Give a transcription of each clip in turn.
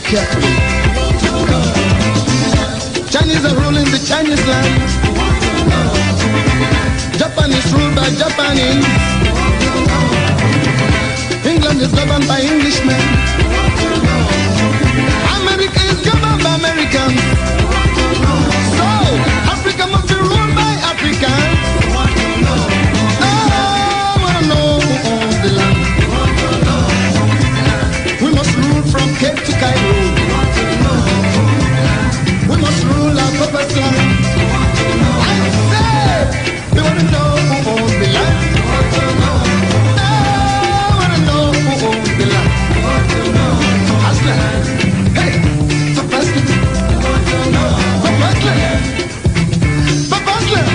carefully. Chinese are ruling the Chinese land. Japan is ruled by Japanese. England is governed by Englishmen. America is governed by Americans. So, Africa must be ruled by Africans. I wanna know who owns the land. We must rule from Cape to Cairo. We must rule our purpose land. I say, we wanna know who owns the land. I wanna know who owns the land. Hustler, hey, Papa Hustler, Papa Hustler, Papa Hustler.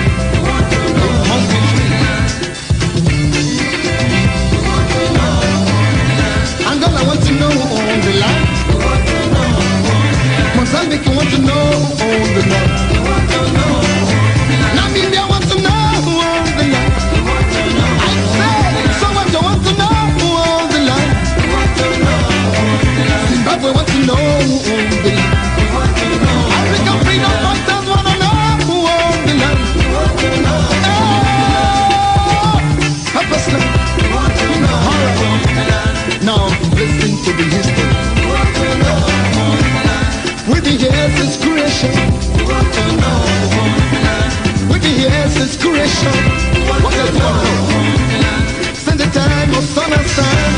Angola wants to know who owns the land. Mozambique wants to know who owns the land. Namibia wants to know who owns the land. I say, Soweto wants to know who owns the land. Zimbabwe wants to know who owns the land. African freedom fighters want to know who owns the land. Oh, Papa Slam. Now listen to the history. We've been here since creation. We've been here since creation. What else do I know? Since the time of sun and sun.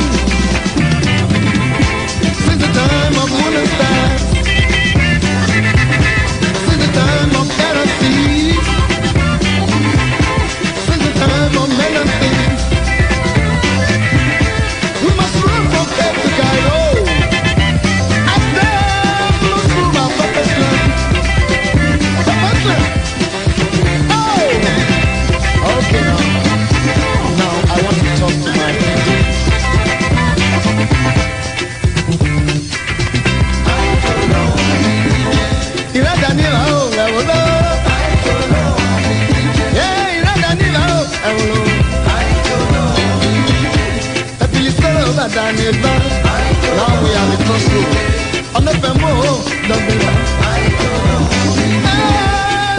Since the time of moon and stars. Since the time of air and sea. Since the time of men and things. We must run from Cape to Cairo. I said, we must rule our purpose land. Purpose land. Oh! Okay now. Now I want to talk to my people. Ira Daniela, oh, I will know. Yeah, Ira Daniela, oh, I will know. Now we are the crossroads. On the Bemo, the Bella.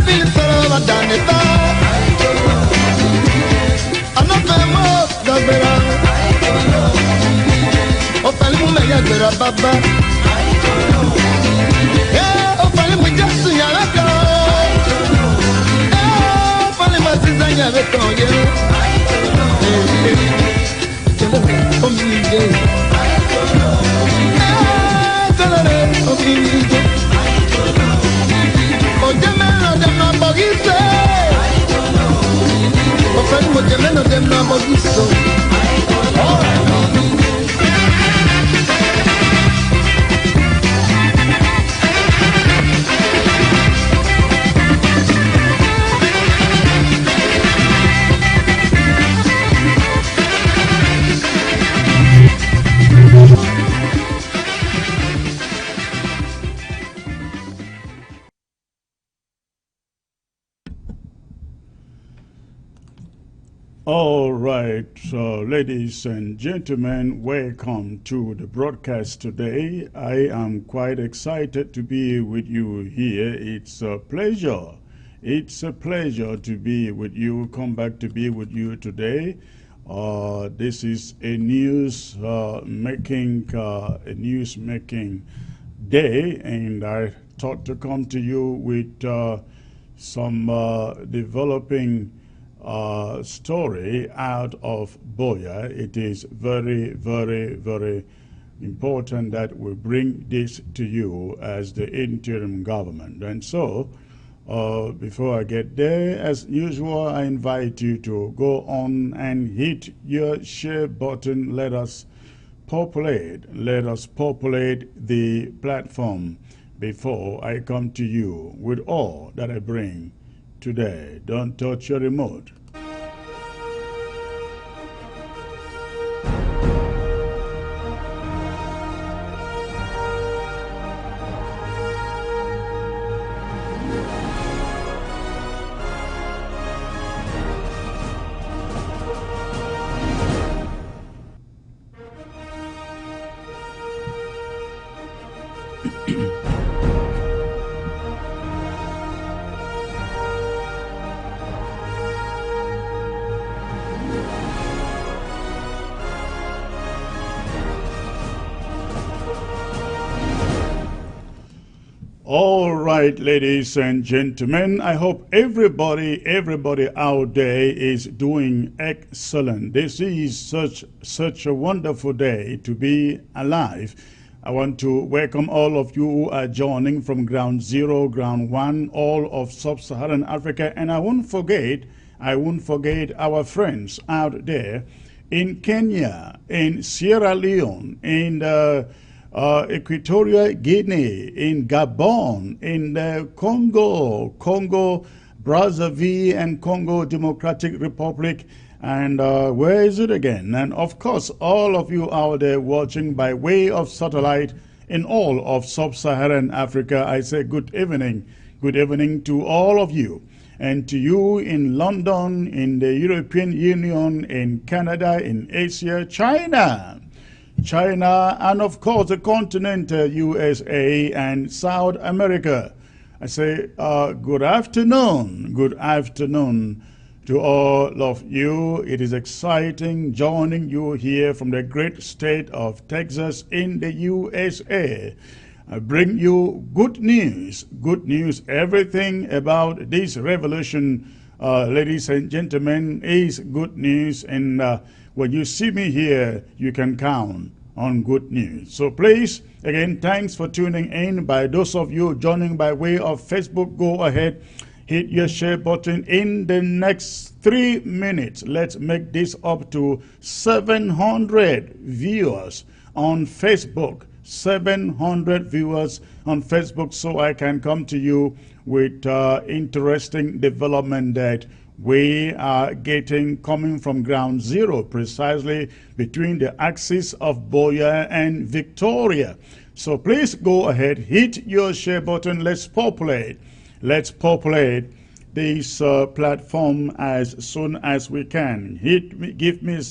Bill Solo Danita. On the Bemo, the Bella. O Palimu Yagura Baba. Yeah, O Palimu Jasu Yaraka. Yeah, Palimu Zizanya Veto, All right, ladies and gentlemen, welcome to the broadcast today. I am quite excited to be with you here. It's a pleasure. It's a pleasure to be with you, come back to be with you today. This is a news making day, and I thought to come to you with some developing story out of Buea. It is very, very, very important that we bring this to you as the interim government. And so, before I get there, as usual, I invite you to go on and hit your share button. Let us populate the platform before I come to you with all that I bring today. Don't touch your remote. right, ladies and gentlemen, I hope everybody out there is doing excellent. This is such a wonderful day to be alive. I want to welcome all of you who are joining from ground zero, ground one, all of sub-Saharan Africa, and I won't forget our friends out there in Kenya, in Sierra Leone, in Equatorial Guinea, in Gabon, in Congo Brazzaville, and Congo Democratic Republic, and where is it again? And of course, all of you out there watching by way of satellite in all of sub-Saharan Africa, I say good evening to all of you. And to you in London, in the European Union, in Canada, in Asia, China, and of course the continent USA and South America. I say good afternoon to all of you. It is exciting joining you here from the great state of Texas in the USA. I bring you good news, everything about this revolution, ladies and gentlemen, is good news, and when you see me here, you can count on good news. So please, again, thanks for tuning in. By those of you joining by way of Facebook, go ahead, hit your share button. In the next 3 minutes, let's make this up to 700 viewers on Facebook. 700 viewers on Facebook, so I can come to you with interesting development that we are getting coming from ground zero, precisely between the axis of Buea and Victoria. So please go ahead, hit your share button. Let's populate this platform as soon as we can. Give me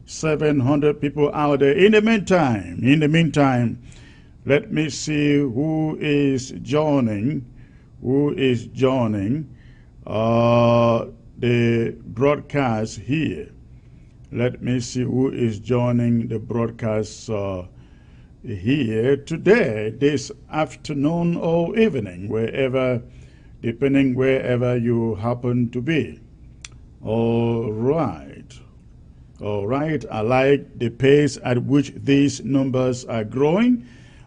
700 people out there. In the meantime, let me see who is joining the broadcast here. Let me see who is joining the broadcast here today, this afternoon or evening, depending wherever you happen to be. All right, I like the pace at which these numbers are growing.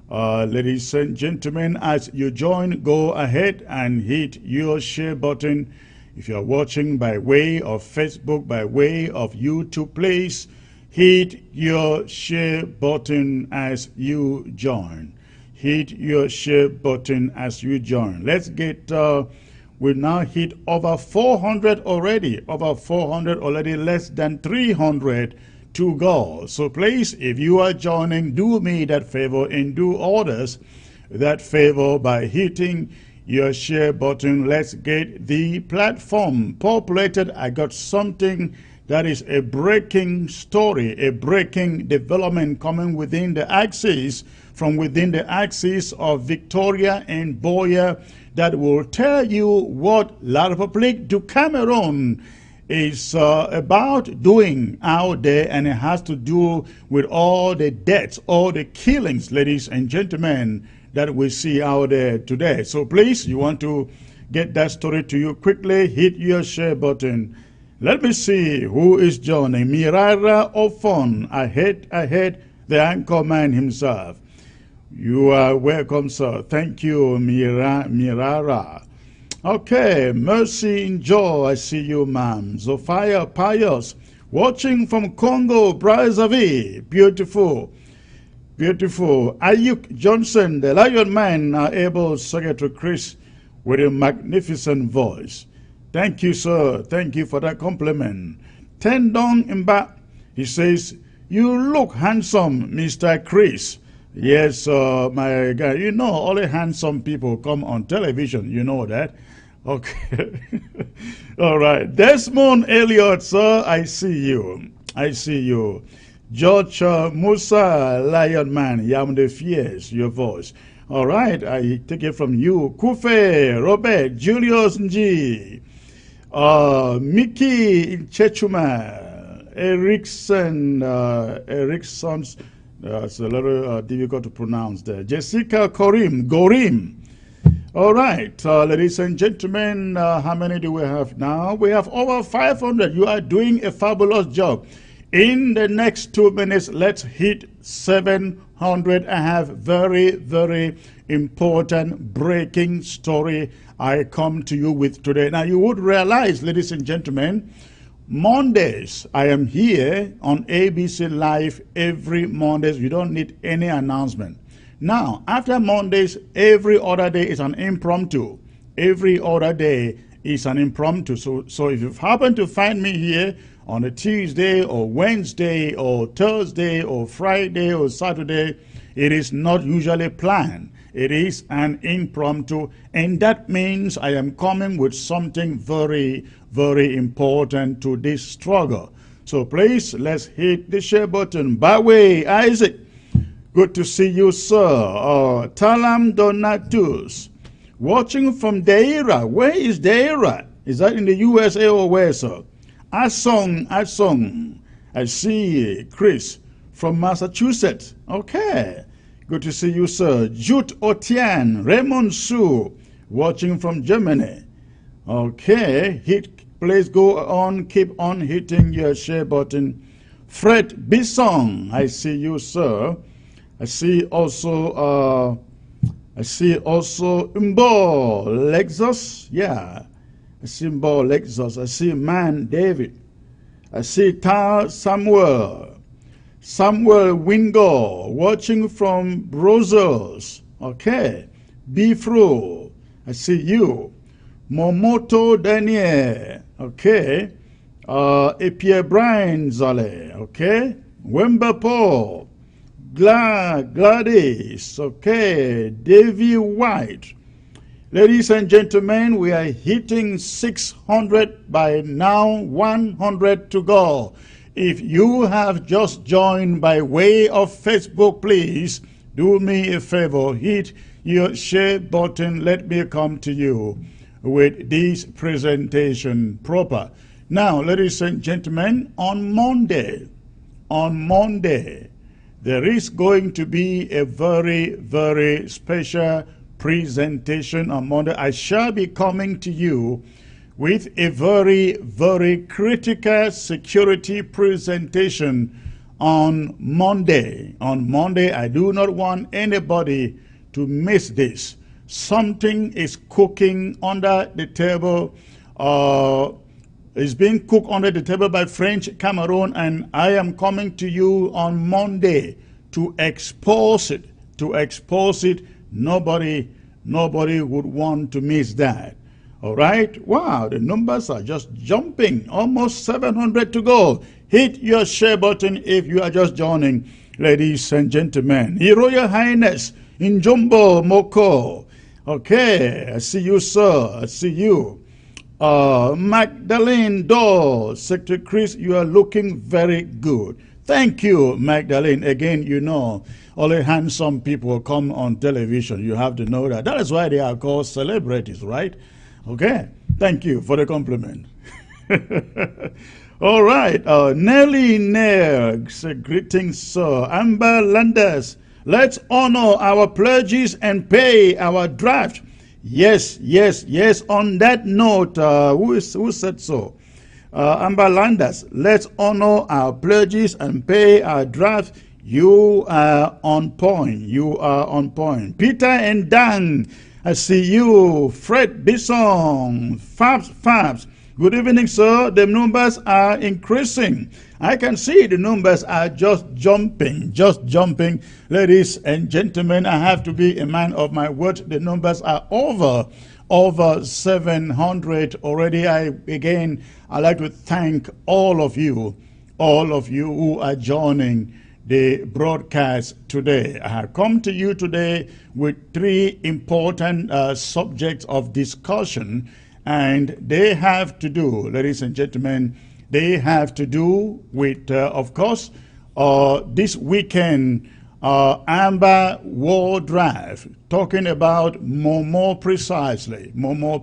Ladies and gentlemen, as you join, go ahead and hit your share button. If you are watching by way of Facebook, by way of YouTube, please hit your share button as you join. Hit your share button as you join. Let's get... we now hit over 400 already, less than 300 to go. So please, if you are joining, do me that favor and do others that favor by hitting your share button. Let's get the platform populated. I got something that is a breaking story, a breaking development coming within the axis, from within the axis of Victoria and Buea, that will tell you what La République du Cameroon is about doing out there, and it has to do with all the deaths, all the killings, ladies and gentlemen, that we see out there today. So please, you want to get that story to you quickly, hit your share button. Let me see who is joining. Mirara Ofon, ahead, the anchor man himself. You are welcome, sir. Thank you, Mirara. Okay, Mercy in Joy, I see you, ma'am. Sophia Pius, watching from Congo, Brazzaville. Beautiful. Ayuk Johnson, the Lion Man, our able Secretary Chris, with a magnificent voice. Thank you, sir. Thank you for that compliment. Tendong Imba, he says, you look handsome, Mr. Chris. Yes, my guy, you know, only handsome people come on television, you know that. Okay. All right. Desmond Elliott, sir, I see you. George Musa, Lion Man, Yam de Fies, your voice. All right, I take it from you. Kufe, Robert, Julius Nji, Mickey Chechuma, Erickson's, it's a little difficult to pronounce there. Jessica Gorim, All right, ladies and gentlemen, how many do we have now? We have over 500. You are doing a fabulous job. In the next 2 minutes, let's hit 700. I have very, very important breaking story I come to you with today. Now, you would realize, ladies and gentlemen, Mondays, I am here on ABC Live every Mondays. You don't need any announcement. Now, after Mondays, every other day is an impromptu. Every other day is an impromptu. So if you happen to find me here on a Tuesday or Wednesday or Thursday or Friday or Saturday, it is not usually planned. It is an impromptu, and that means I am coming with something very, very important to this struggle. So please, let's hit the share button. By way, Isaac, good to see you, sir. Talam Donatus, watching from Deira. Where is Deira? Is that in the USA or where, sir? Asong. I see Chris from Massachusetts. Okay. Good to see you, sir. Jute Otian, Raymond Su, watching from Germany. Okay, please go on, keep on hitting your share button. Fred Bisson, I see you, sir. I see also Mbo Lexus, yeah. I see Mbo Lexus. I see Man David. I see Tar Samuel Wingo, watching from Brussels. Okay. Bifro, I see you. Momoto Daniel. Okay. Epie Brian Zale. Okay. Wemba Paul. Gladys. Okay. Davy White. Ladies and gentlemen, we are hitting 600 by now, 100 to go. If you have just joined by way of Facebook, please do me a favor, hit your share button. Let me come to you with this presentation proper. Now, ladies and gentlemen, on Monday, there is going to be a very, very special presentation on Monday. I shall be coming to you with a very, very critical security presentation on Monday. On Monday, I do not want anybody to miss this. Something is cooking under the table. It's being cooked under the table by French Cameroon, and I am coming to you on Monday to expose it. Nobody would want to miss that. All right. Wow, the numbers are just jumping. Almost 700 to go. Hit your share button if you are just joining, ladies and gentlemen. Your Royal Highness in Jumbo Moko. Okay, I see you, sir. I see you. Magdalene Dawes, Secretary Chris, you are looking very good. Thank you, Magdalene. Again, you know, only handsome people come on television. You have to know that. That is why they are called celebrities, right? Okay, thank you for the compliment. All right, Nelly Nergs, greetings, sir. Amber Landers, let's honor our pledges and pay our draft. Yes. On that note, who said so? Amber Landers, let's honor our pledges and pay our draft. You are on point. Peter and Dan, I see you. Fred Bisson, Fabs. Good evening, sir. The numbers are increasing. I can see the numbers are just jumping. Ladies and gentlemen, I have to be a man of my word. The numbers are over 700 already. I'd like to thank all of you who are joining the broadcast today. I have come to you today with three important subjects of discussion, and they have to do, ladies and gentlemen, they have to do with, of course, this weekend, Amber War Drive, talking about Momo precisely, Momo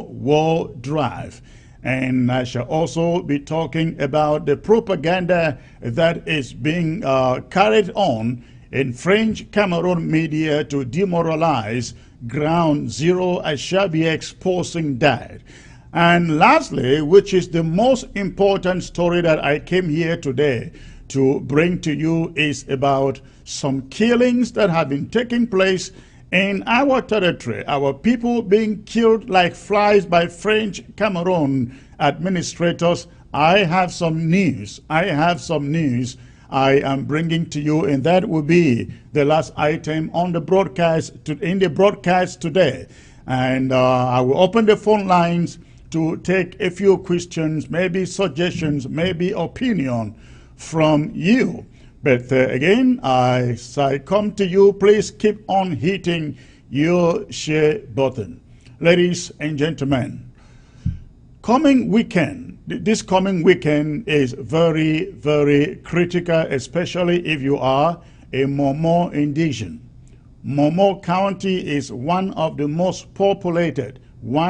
War Drive. And I shall also be talking about the propaganda that is being carried on in French Cameroon media to demoralize ground zero. I shall be exposing that. And lastly, which is the most important story that I came here today to bring to you, is about some killings that have been taking place in our territory. Our people being killed like flies by French Cameroon administrators. I have some news. I am bringing to you, and that will be the last item on the broadcast in the broadcast today. And I will open the phone lines to take a few questions, maybe suggestions, maybe opinion from you. But again, as I come to you, please keep on hitting your share button. Ladies and gentlemen, this coming weekend is very, very critical, especially if you are a Momo indigenous. Momo County is one of the most populated in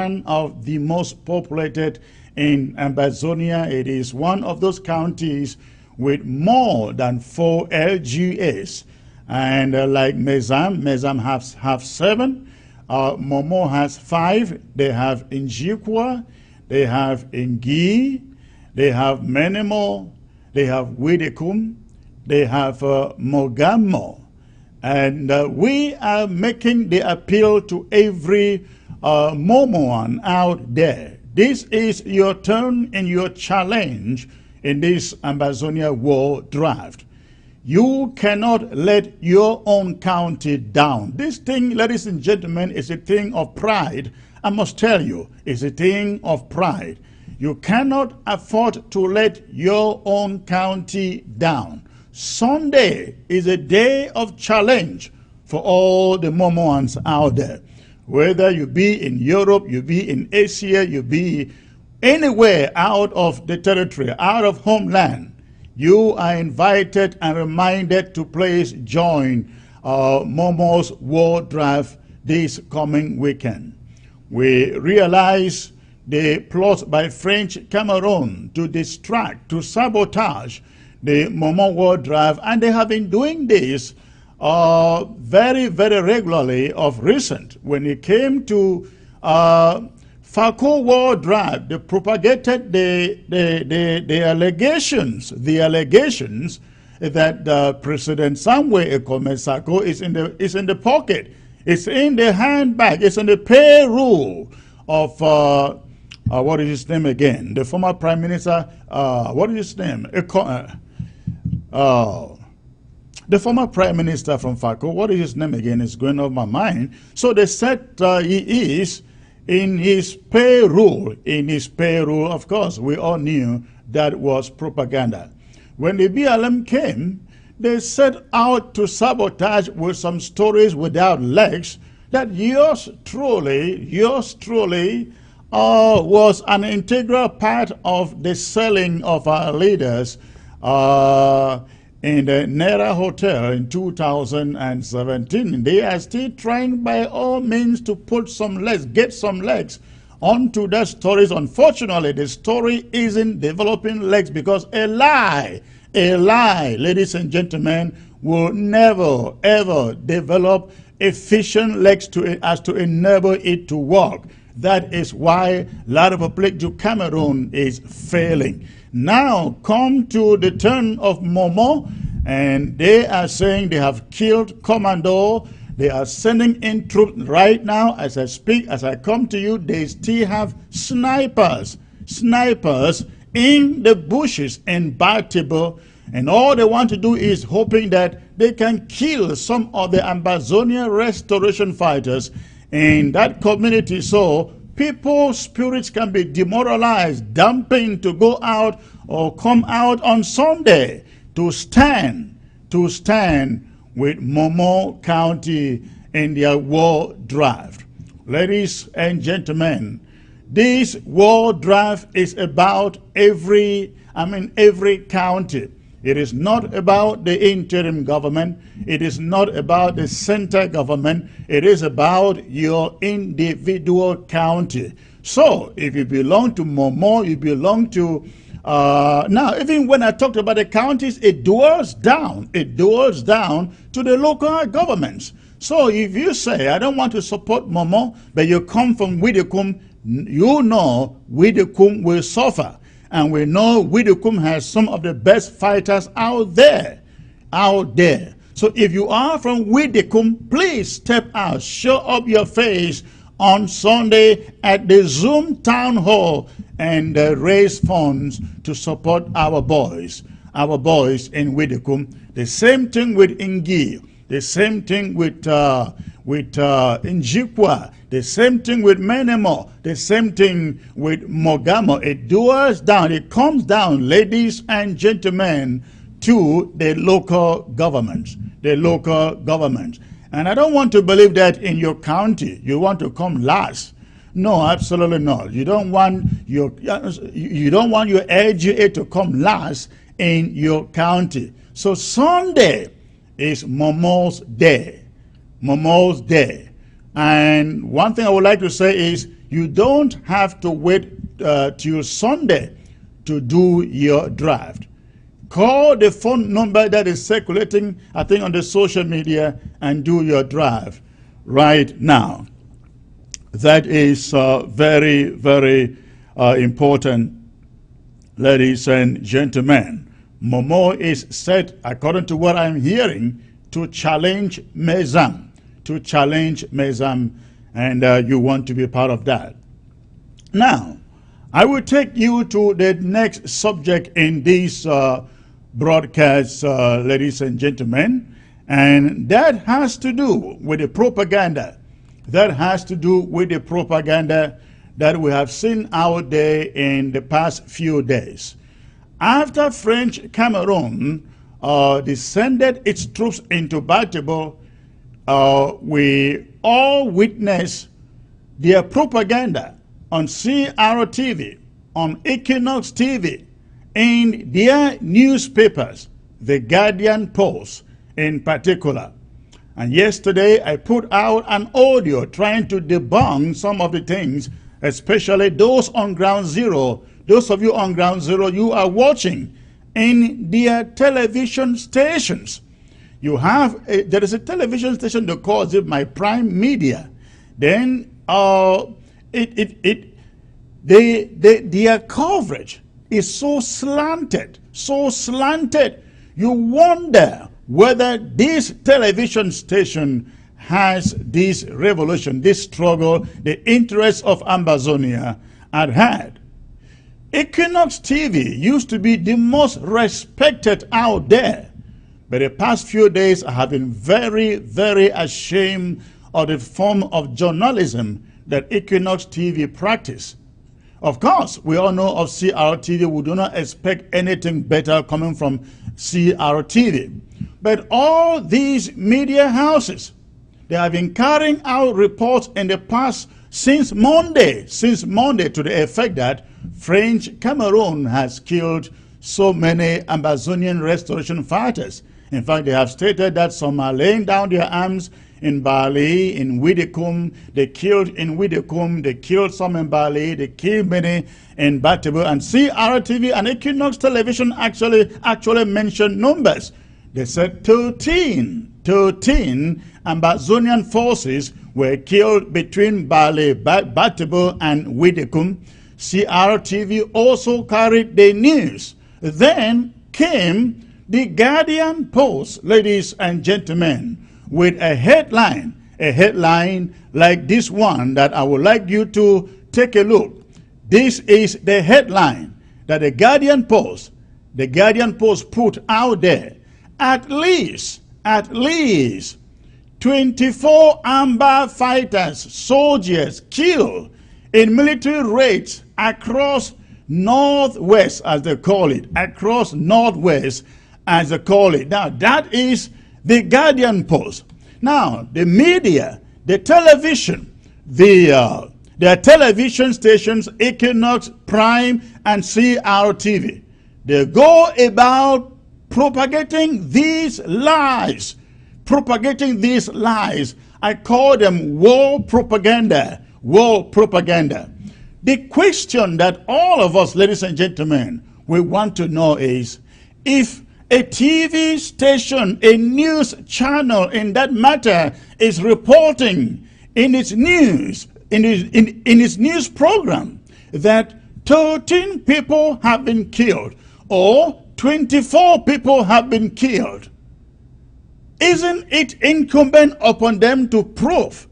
Ambazonia. It is one of those counties with more than 4 LGAs. And like Mezam have 7. Momo has 5. They have Njikwa, they have Ngi, they have Menemo, they have Widekum, they have Mogamo. And we are making the appeal to every Momoan out there. This is your turn and your challenge in this Ambazonia war draft. You cannot let your own county down. This thing, ladies and gentlemen, is a thing of pride. I must tell you, it's a thing of pride. You cannot afford to let your own county down. Sunday is a day of challenge for all the Momoans out there. Whether you be in Europe, you be in Asia, you be anywhere out of the territory, out of homeland, you are invited and reminded to please join Momo's war drive this coming weekend. We realize the plot by French Cameroon to distract, to sabotage the Momo war drive, and they have been doing this very, very regularly of recent. When it came to Fako war drive, they propagated the allegations that President Samuel Ekome Sako is in the pocket, it's in the handbag, it's in the payroll of what is his name again? The former Prime Minister. What is his name? The former Prime Minister from Fako. What is his name again? It's going off my mind. So they said he is in his payroll. In his payroll, of course, we all knew that was propaganda. When the BLM came, they set out to sabotage with some stories without legs that yours truly was an integral part of the selling of our leaders in the Nera Hotel in 2017. They are still trying by all means to put some legs, get some legs onto that stories. Unfortunately, the story isn't developing legs because a lie, ladies and gentlemen, will never ever develop efficient legs as to enable it to work. That is why La République du Cameroon is failing. Now come to the turn of Momo, and they are saying they have killed Commando. They are sending in troops right now as I speak, as I come to you. They still have snipers in the bushes in Batibo, and all they want to do is hoping that they can kill some of the Ambazonia restoration fighters in that community, so people's spirits can be demoralized, dumping to go out or come out on Sunday to stand with Momo County in their war drive. Ladies and gentlemen, this war drive is about every county. It is not about the interim government. It is not about the center government. It is about your individual county. So if you belong to Momo, you belong to now, even when I talked about the counties, it dwells down to the local governments. So if you say, I don't want to support Momo, but you come from Widekum, you know Widekum will suffer. And we know Widekum has some of the best fighters out there. So if you are from Widekum, please step out, show up your face on Sunday at the Zoom Town Hall and raise funds to support our boys in Widekum. The same thing with Ingi, the same thing with Njikwa, the same thing with Menemo, the same thing with Mogamo. It comes down, ladies and gentlemen, to the local governments. And I don't want to believe that in your county you want to come last. No, absolutely not. You don't want your LGA to come last in your county. So Sunday is Momo's day. Momo's day. And one thing I would like to say is you don't have to wait till Sunday to do your draft. Call the phone number that is circulating, I think, on the social media and do your draft right now. That is very, very important, ladies and gentlemen. Momo is set, according to what I'm hearing, to challenge Mezam. And you want to be part of that. Now, I will take you to the next subject in this broadcast, ladies and gentlemen, and that has to do with the propaganda. That has to do with the propaganda that we have seen out there in the past few days. After French Cameroon descended its troops into Batabo, we all witnessed their propaganda on CRTV, on Equinox TV, in their newspapers, the Guardian Post in particular. And yesterday I put out an audio trying to debunk some of the things, especially those on Ground Zero. Those of you on Ground Zero, you are watching in their television stations. There is a television station that calls it My Prime Media. Then their coverage is so slanted. You wonder whether this television station has this revolution, this struggle, the interests of Ambazonia at hand. Equinox TV used to be the most respected out there. But the past few days I have been very, very ashamed of the form of journalism that Equinox TV practice. Of course, we all know of CRTV. We do not expect anything better coming from CRTV. But all these media houses, they have been carrying out reports in the past since Monday to the effect that French Cameroon has killed so many Ambazonian restoration fighters. In fact, they have stated that some are laying down their arms in Bali, in Widekum. They killed in Widekum, they killed some in Bali, they killed many in Batabo. And CRTV and Equinox Television actually mentioned numbers. They said 13 Ambazonian forces were killed between Bali, Batabo, and Widekum. CRTV also carried the news. Then came the Guardian Post, ladies and gentlemen, with a headline like this one that I would like you to take a look. This is the headline that the Guardian Post put out there. At least 24 Amba fighters, soldiers killed in military raids across Northwest, as they call it, Now, that is the Guardian Post. Now, the media, the television, their television stations, Equinox, Prime, and CRTV, they go about propagating these lies. I call them war propaganda. The question that all of us, ladies and gentlemen, we want to know is, if a TV station, a news channel in that matter is reporting in its news, in its news program that 13 people have been killed or 24 people have been killed, isn't it incumbent upon them to prove,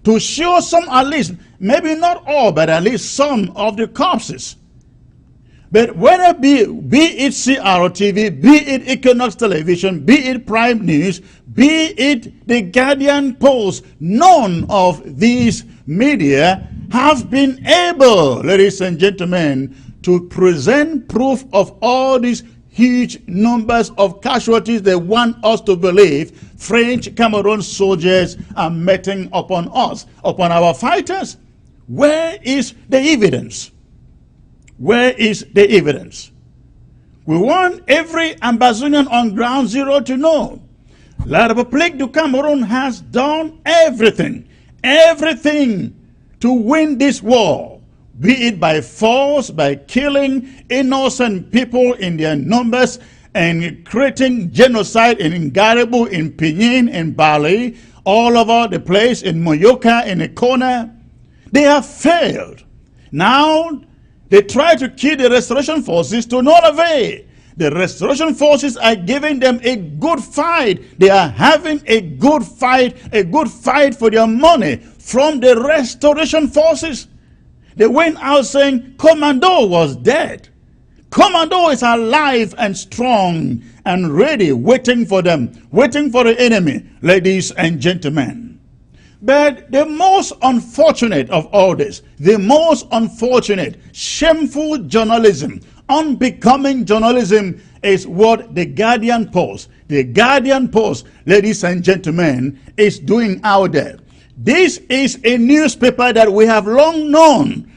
to show some, at least, maybe not all, but at least some of the corpses? But whether be it CRTV, be it Equinox Television, be it Prime News, be it the Guardian Post, none of these media have been able, ladies and gentlemen, to present proof of all these huge numbers of casualties they want us to believe French Cameroon soldiers are meting upon us, upon our fighters. Where is the evidence? Where is the evidence? We want every Ambazonian on ground zero to know La République du Cameroon has done everything to win this war, be it by force, by killing innocent people in their numbers and creating genocide in Ngaribu, in Pinyin, in Bali, all over the place, in Moyoka, in Ikona. They have failed. Now, they try to kill the restoration forces to no avail. The restoration forces are giving them a good fight. They are having a good fight for their money from the restoration forces. They went out saying Commando was dead. Commando is alive and strong and ready, waiting for them, waiting for the enemy, ladies and gentlemen. But the most unfortunate of all this, the most unfortunate, shameful journalism, unbecoming journalism is what the Guardian Post, ladies and gentlemen, is doing out there. This is a newspaper that we have long known.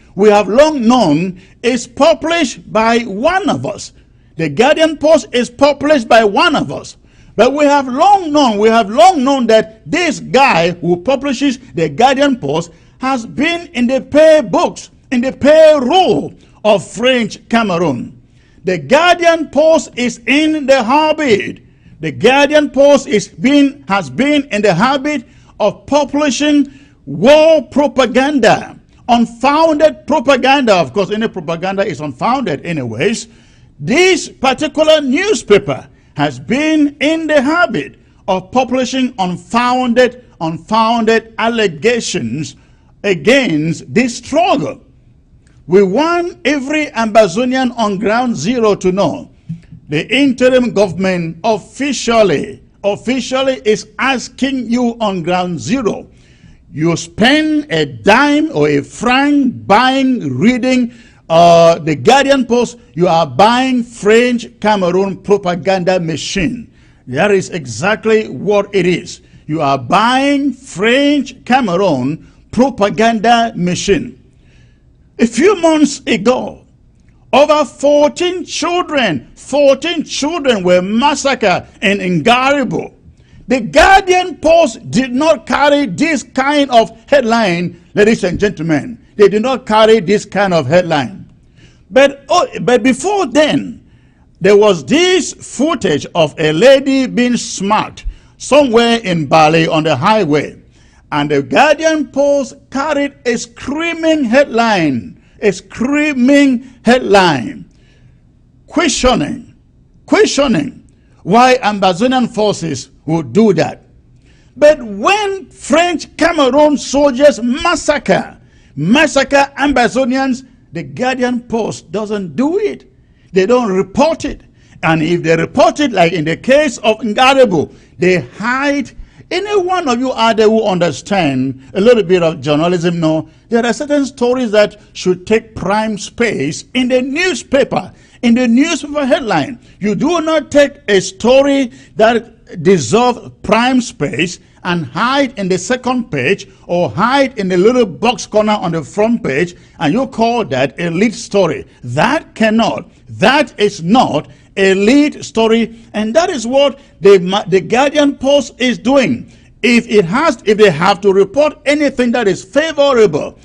Is published by one of us. The Guardian Post is published by one of us. But we have long known that this guy who publishes the Guardian Post has been in the pay books, in the payroll of French Cameroon. The Guardian Post is in the habit. The Guardian Post has been in the habit of publishing war propaganda, unfounded propaganda. Of course, any propaganda is unfounded anyways. This particular newspaper has been in the habit of publishing unfounded allegations against this struggle. We want every Ambazonian on ground zero to know the interim government officially is asking you on ground zero. You spend a dime or a franc reading the Guardian Post, you are buying French Cameroon propaganda machine. That is exactly what it is. You are buying French Cameroon propaganda machine. A few months ago, over 14 children were massacred in Ngaribu. The Guardian Post did not carry this kind of headline, ladies and gentlemen. They did not carry this kind of headline. But before then, there was this footage of a lady being smacked somewhere in Bali on the highway. And the Guardian Post carried a screaming headline, questioning why Ambazonian forces would do that. But when French Cameroon soldiers massacre Ambazonians, the Guardian Post doesn't do it. They don't report it. And if they report it, like in the case of Ngaribu, they hide. Any one of you out there who understand a little bit of journalism know there are certain stories that should take prime space in the newspaper headline. You do not take a story that deserves prime space and hide in the second page or hide in the little box corner on the front page and you call that a lead story. That is not a lead story, and that is what the Guardian Post is doing. If they have to report anything that is favorable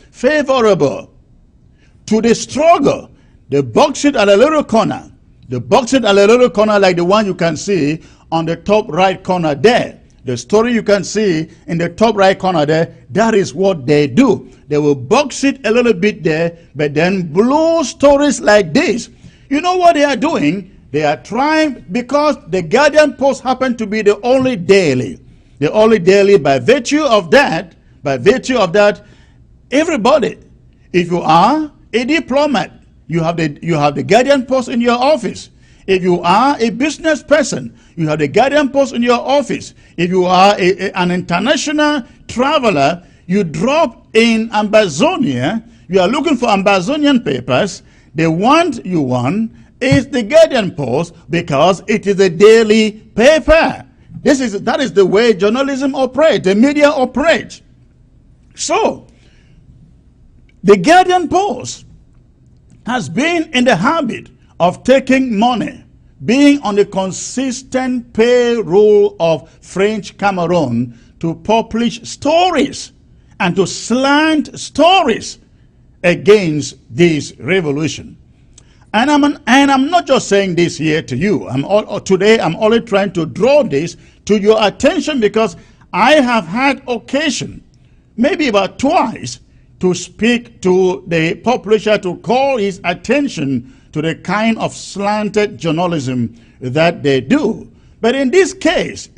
to the struggle, they box it at a little corner. They box it at a little corner like the one you can see on the top right corner there. The story you can see in the top right corner there, that is what they do. They will box it a little bit there, but then blow stories like this. You know what they are doing? They are trying, because the Guardian Post happened to be the only daily. The only daily. By virtue of that, everybody, if you are a diplomat, you have the Guardian Post in your office. If you are a business person, you have the Guardian Post in your office. If you are an international traveler, you drop in Ambazonia, you are looking for Ambazonian papers, the one you want is the Guardian Post because it is a daily paper. That is the way journalism operates, the media operates. So, the Guardian Post has been in the habit of taking money, being on the consistent payroll of French Cameroon to publish stories and to slant stories against this revolution. And I'm not just saying this here to you. Today I'm only trying to draw this to your attention because I have had occasion, maybe about twice, to speak to the publisher to call his attention to the kind of slanted journalism that they do. But in this case,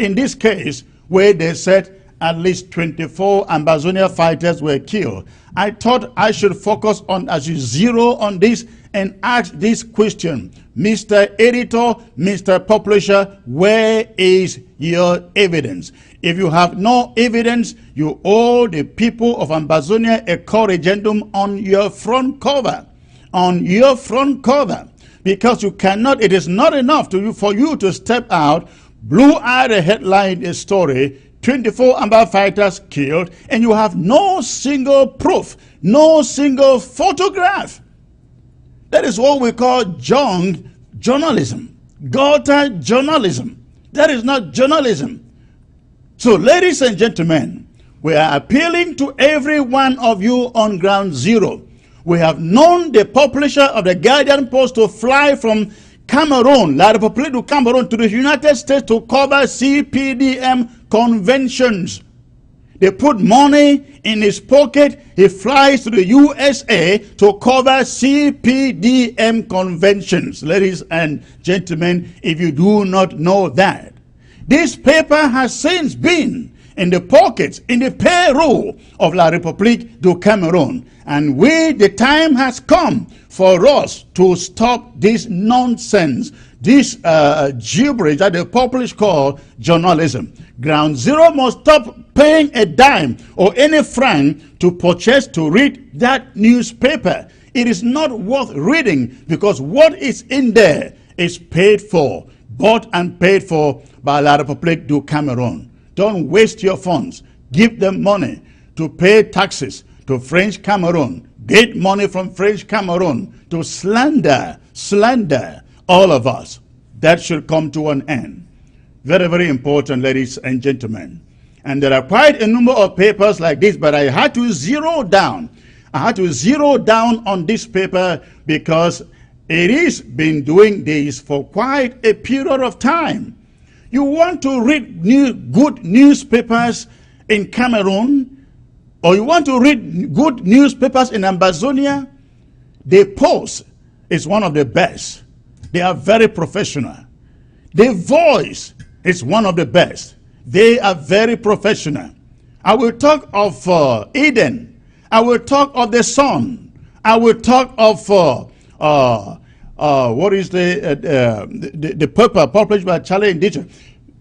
where they said at least 24 Ambazonia fighters were killed, I thought I should focus on, as you zero on this, and ask this question: Mr. Editor, Mr. Publisher, where is your evidence? If you have no evidence, you owe the people of Ambazonia a corrigendum on your front cover. On your front cover. Because you cannot, it is not enough for you to step out, blew out a headline, a story, 24 Amba fighters killed, and you have no single proof, no single photograph. That is what we call junk journalism, gutter journalism. That is not journalism. So, ladies and gentlemen, we are appealing to every one of you on ground zero. We have known the publisher of the Guardian Post to fly from Cameroon, La République du Cameroon, to the United States to cover CPDM conventions. They put money in his pocket. He flies to the USA to cover CPDM conventions. Ladies and gentlemen, if you do not know that, this paper has since been in the pockets, in the payroll of La République du Cameroon. And the time has come for us to stop this nonsense, this gibberish that the public call journalism. Ground Zero must stop paying a dime or any franc to purchase, to read that newspaper. It is not worth reading because what is in there is paid for, bought and paid for by La République du Cameroon. Don't waste your funds. Give them money to pay taxes to French Cameroon. Get money from French Cameroon to slander all of us. That should come to an end. Very, very important, ladies and gentlemen. And there are quite a number of papers like this, but I had to zero down. I had to zero down on this paper because it has been doing this for quite a period of time. You want to read good newspapers in Cameroon, or you want to read good newspapers in Ambazonia, the Post is one of the best. They are very professional. The Voice is one of the best. They are very professional. I will talk of Eden. I will talk of the Sun. I will talk of what is the paper published by Charlie Indicha.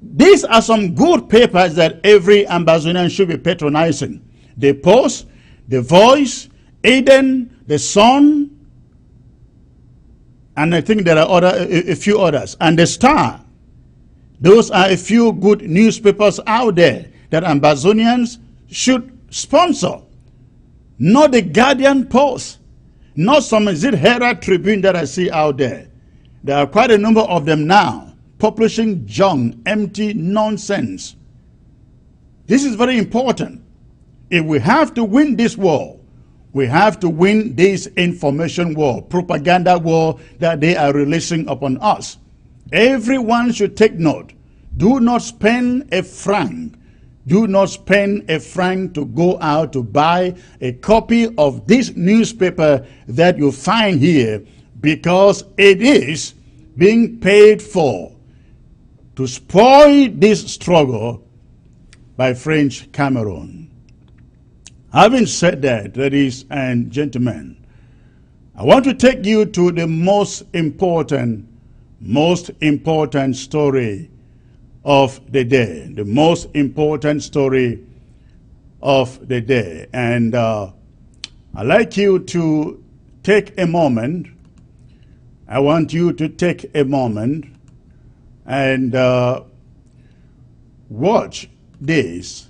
These are some good papers that every Ambazonian should be patronizing. The Post, the Voice, Eden, the Sun, and I think there are a few others, and the Star. Those are a few good newspapers out there that Ambazonians should sponsor. Not the Guardian Post, not some Herald Tribune that I see out there. There are quite a number of them now, publishing junk, empty nonsense. This is very important. If we have to win this war, We have to win this information war, propaganda war that they are releasing upon us. Everyone should take note. Do not spend a franc. Do not spend a franc to go out to buy a copy of this newspaper that you find here, because it is being paid for to spoil this struggle by French Cameroon. Having said that, ladies and gentlemen, I want to take you to the most important story of the day, the most important story of the day. And I'd like you to take a moment. I want you to take a moment and watch this.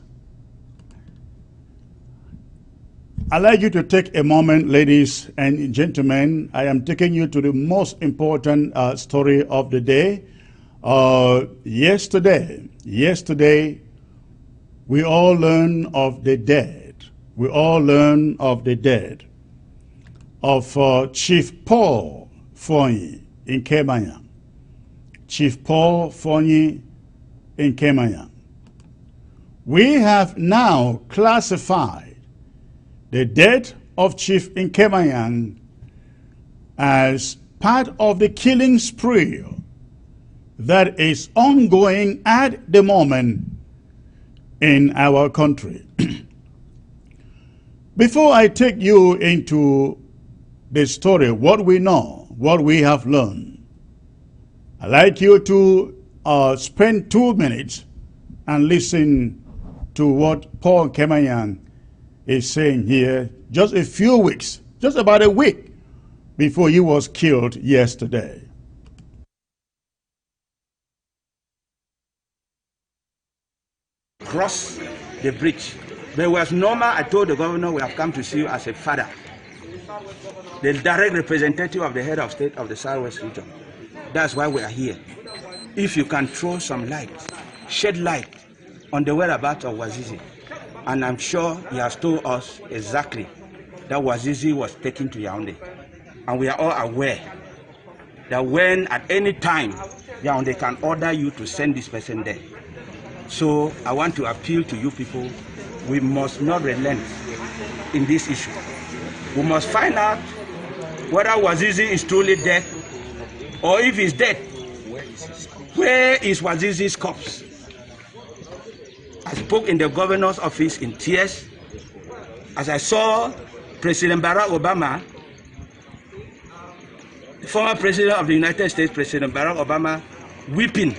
I'd like you to take a moment, ladies and gentlemen. I am taking you to the most important story of the day. Yesterday, we all learned of the death. We all learned of the death of Chief Paul Fonyi in Kemayang. Chief Paul Fonyi in Kemayang. We have now classified the death of Chief Nkemayang as part of the killing spree that is ongoing at the moment in our country. Before I take you into the story, what we know, what we have learned, I'd like you to spend 2 minutes and listen to what Paul Kemayang is saying here, just a few weeks, just about a week before he was killed yesterday. Cross the bridge. But it was normal. I told the governor we have come to see you as a father, the direct representative of the head of state of the Southwest region. That's why we are here. If you can throw some light, shed light on the whereabouts of Wazizi, and I'm sure he has told us exactly that Wazizi was taken to Yaoundé, and we are all aware that when at any time Yaoundé can order you to send this person there. So I want to appeal to you people, we must not relent in this issue. We must find out whether Wazizi is truly dead, or if he's dead, where is Wazizi's corpse? I spoke in the governor's office in tears as I saw President Barack Obama, the former president of the United States, President Barack Obama, weeping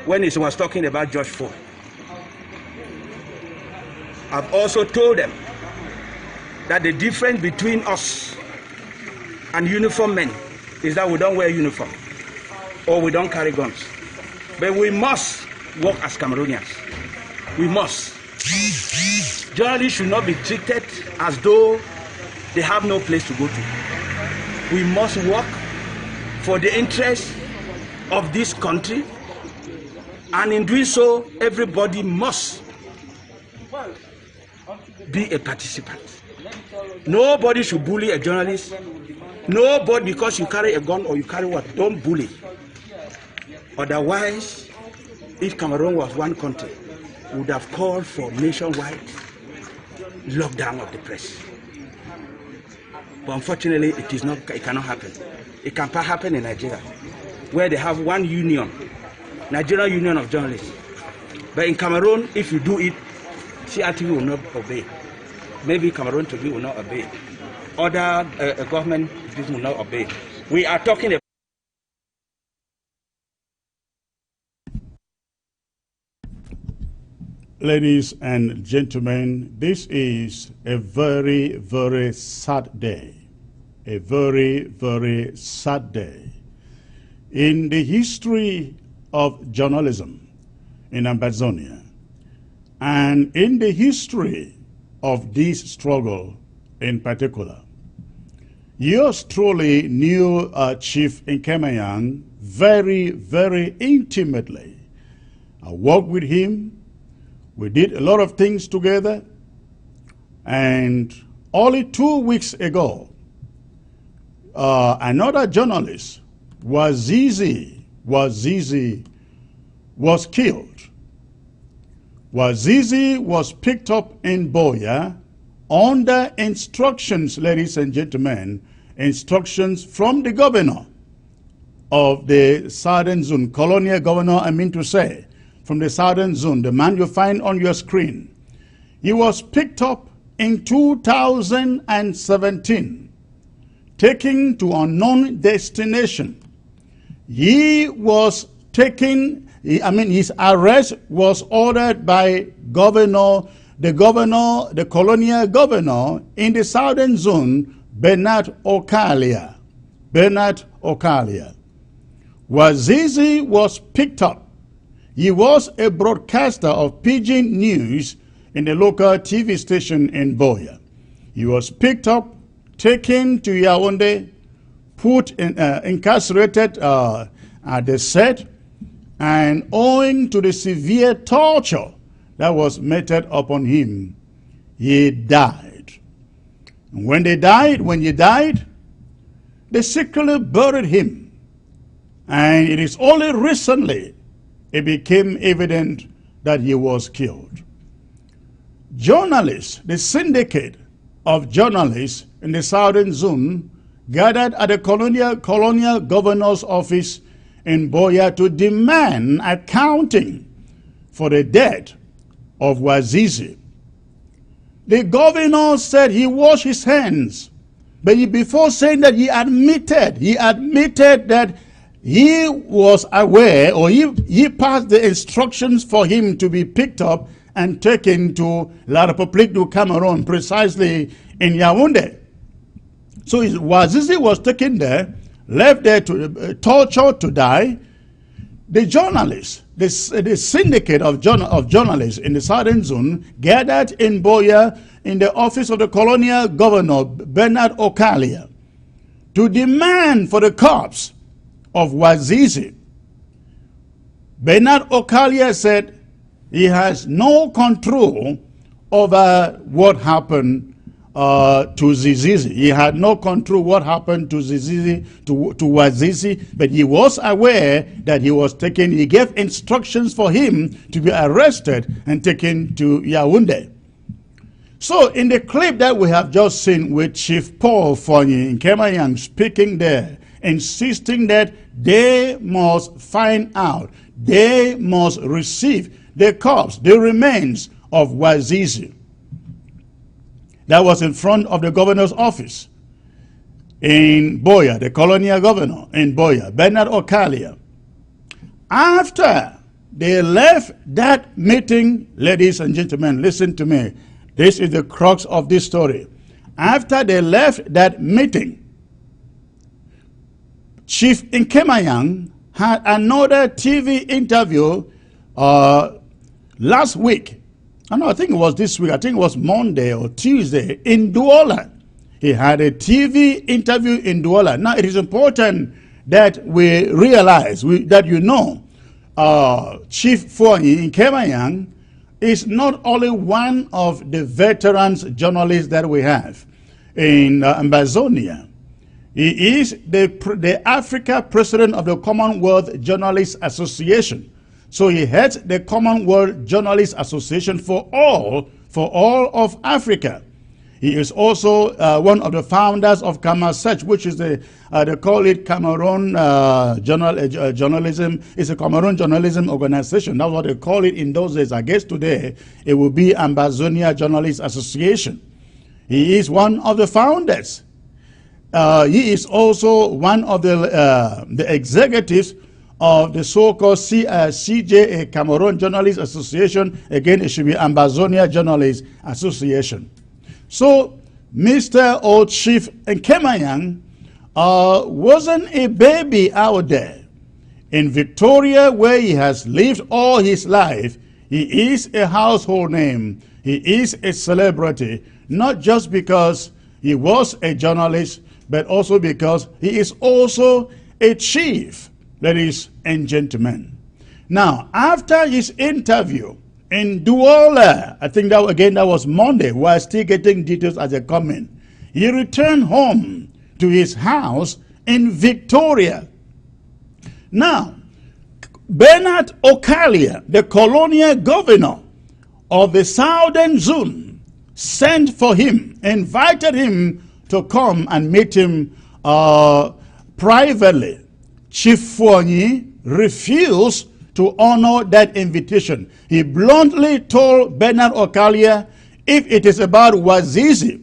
when he was talking about George Ford. I've also told them that the difference between us and uniform men is that we don't wear uniform or we don't carry guns. But we must work as Cameroonians. We must. Journalists should not be treated as though they have no place to go to. We must work for the interest of this country, and in doing so, everybody must be a participant. Nobody should bully a journalist. Nobody, because you carry a gun or you carry what, don't bully. Otherwise, if Cameroon was one country, we would have called for nationwide lockdown of the press. But unfortunately, it cannot happen. It can happen in Nigeria, where they have one union, Nigerian Union of Journalists. But in Cameroon, if you do it, CRTV will not obey. Maybe Cameroon TV will not obey. Other government will not obey. We are talking about. Ladies and gentlemen, this is a very, very sad day. A very, very sad day. In the history of journalism in Ambazonia, and in the history of this struggle in particular, yours truly knew Chief Nkemayang very, very intimately. I worked with him. We did a lot of things together, and only 2 weeks ago, another journalist, Wazizi, was killed. Wazizi was picked up in Buea under instructions, ladies and gentlemen, instructions from the governor of the Southern Zone, colonial governor, I mean to say, from the Southern Zone, the man you find on your screen. He was picked up in 2017, taken to unknown destination. He was taken, his arrest was ordered by the colonial governor in the Southern Zone, Bernard Okalia. Wazizi was picked up. He was a broadcaster of Pidgin News in the local TV station in Buea. He was picked up, taken to Yaoundé, put in, incarcerated at the set, and owing to the severe torture that was meted upon him, he died. And when he died, they secretly buried him. And it is only recently it became evident that he was killed. Journalists, the syndicate of journalists in the Southern Zone, gathered at the colonial governor's office in Buea to demand accounting for the death of Wazizi. The governor said he washed his hands, but before saying that, he admitted that he was aware, or he passed the instructions for him to be picked up and taken to La République du Cameroon, precisely in Yaoundé. So Wazizi was taken there, left there to tortured to die. The journalists, the syndicate of journalists in the Southern Zone gathered in Buea in the office of the colonial governor, Bernard Okalia, to demand for the corpse of Wazizi. Bernard Okalia said he has no control over what happened to Zizizi. He had no control what happened to Zizizi, to Wazizi, but he was aware that he was taken. He gave instructions for him to be arrested and taken to Yaoundé. So in the clip that we have just seen with Chief Paul Fonyi in Kemayang speaking there, insisting that they must find out, they must receive the corpse, the remains of Wazizi. That was in front of the governor's office in Buea, the colonial governor in Buea, Bernard Okalia. After they left that meeting, ladies and gentlemen, listen to me. This is the crux of this story. After they left that meeting, Chief Nkemayang had another TV interview last week. I think it was this week. I think it was Monday or Tuesday in Douala. He had a TV interview in Douala. Now, it is important that we realize, that Chief Fonyi Nkemayang is not only one of the veterans journalists that we have in Amazonia. He is the Africa president of the Commonwealth Journalists Association. So he heads the Commonwealth Journalists Association for all of Africa. He is also one of the founders of Camasech, which is they call it Cameroon Journalism. It's a Cameroon journalism organization. That's what they call it in those days. I guess today it will be Amazonia Journalists Association. He is one of the founders. He is also one of the executives of the so-called CJA, Cameroon Journalists Association. Again, it should be Amazonia Journalists Association. So, Mr. Old Chief Nkemayang wasn't a baby out there. In Victoria, where he has lived all his life, he is a household name. He is a celebrity, not just because he was a journalist, but also because he is also a chief. Ladies and gentlemen. Now, after his interview in Douala. I think that again that was Monday. We're still getting details as they come in. He returned home to his house in Victoria. Now, Bernard Okalia, the colonial governor of the Southern Zone, sent for him, invited him to come and meet him privately. Chief Fuonyi refused to honor that invitation. He bluntly told Bernard Okalia, if it is about Wazizi,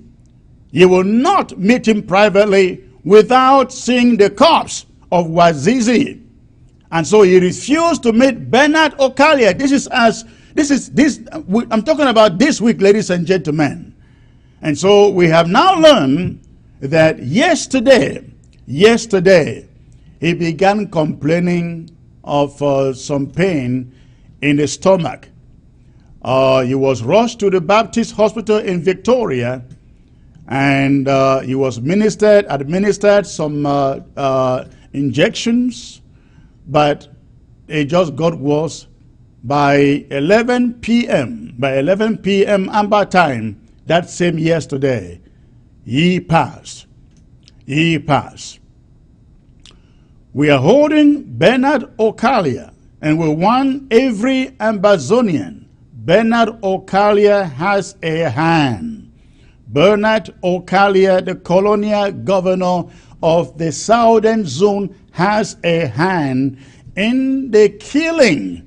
he will not meet him privately without seeing the corpse of Wazizi. And so he refused to meet Bernard Okalia. I'm talking about this week, ladies and gentlemen. And so we have now learned that yesterday, he began complaining of some pain in the stomach. He was rushed to the Baptist Hospital in Victoria, and he was administered some injections, but it just got worse. By 11 p.m. Amber time, that same yesterday, he passed. We are holding Bernard Okalia, and we want every Ambazonian. Bernard Okalia has a hand. Bernard Okalia, the colonial governor of the Southern Zone, has a hand in the killings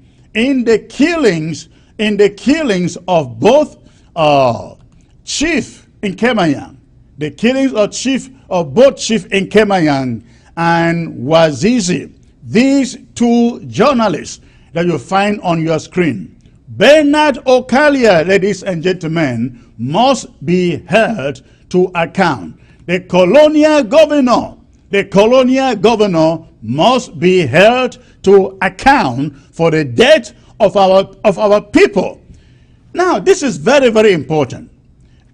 of both Chief Nkemayang, the killings of both Chief Nkemayang and Wazizi. These two journalists that you find on your screen. Bernard Okalia, ladies and gentlemen, must be held to account. The colonial governor must be held to account for the death of our people. Now, this is very, very important.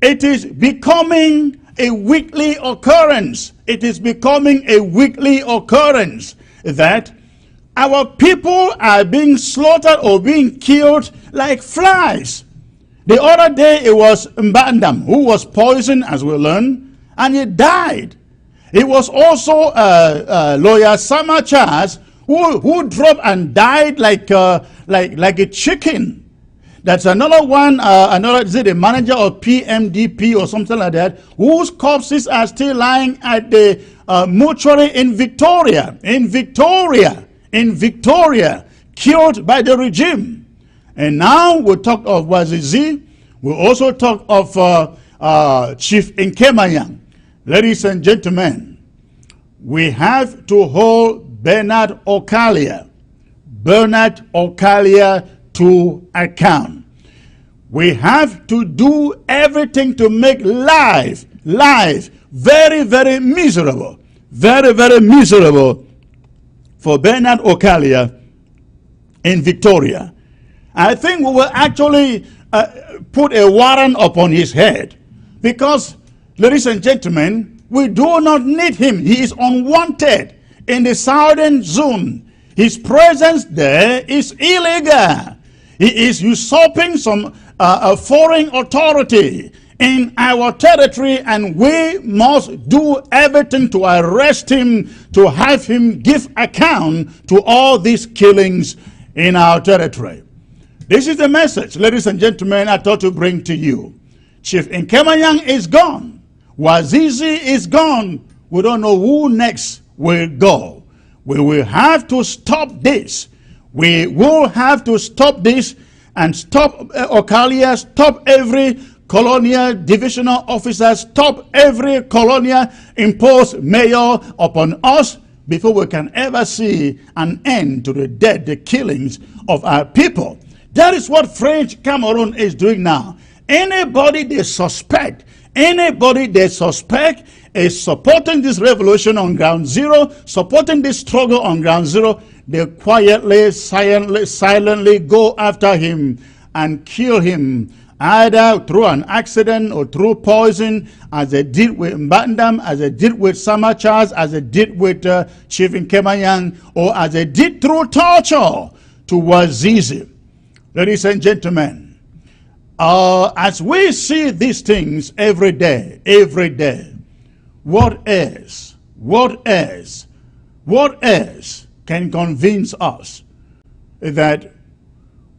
It is becoming a weekly occurrence. It is becoming a weekly occurrence that our people are being slaughtered or being killed like flies. The other day it was Mbandam who was poisoned, as we learned, and he died. It was also lawyer Samachas who dropped and died like a chicken. That's another one, is it the manager of PMDP or something like that, whose corpses are still lying at the mortuary in Victoria, killed by the regime. And now we talk of Wazizi, we also talk of Chief Nkemayang. Ladies and gentlemen, we have to hold Bernard Okalia to account. We have to do everything to make life very, very miserable. Very, very miserable for Bernard Okalia in Victoria. I think we will actually put a warrant upon his head, because, ladies and gentlemen, we do not need him. He is unwanted in the Southern Zone. His presence there is illegal. He is usurping some foreign authority in our territory, and we must do everything to arrest him, to have him give account to all these killings in our territory. This is the message, ladies and gentlemen, I thought to bring to you. Chief Nkemayang is gone. Wazizi is gone. We don't know who next will go. We will have to stop this. We will have to stop this and stop Okalia, stop every colonial divisional officer, stop every colonial imposed mayor upon us before we can ever see an end to the death, the killings of our people. That is what French Cameroon is doing now. Anybody they suspect is supporting this revolution on ground zero, supporting this struggle on ground zero, they quietly, silently go after him and kill him, either through an accident or through poison, as they did with Mbandam, as they did with Samachas, as they did with Chief Nkemayang, or as they did through torture to Wazizi. Ladies and gentlemen, as we see these things every day, what else can convince us that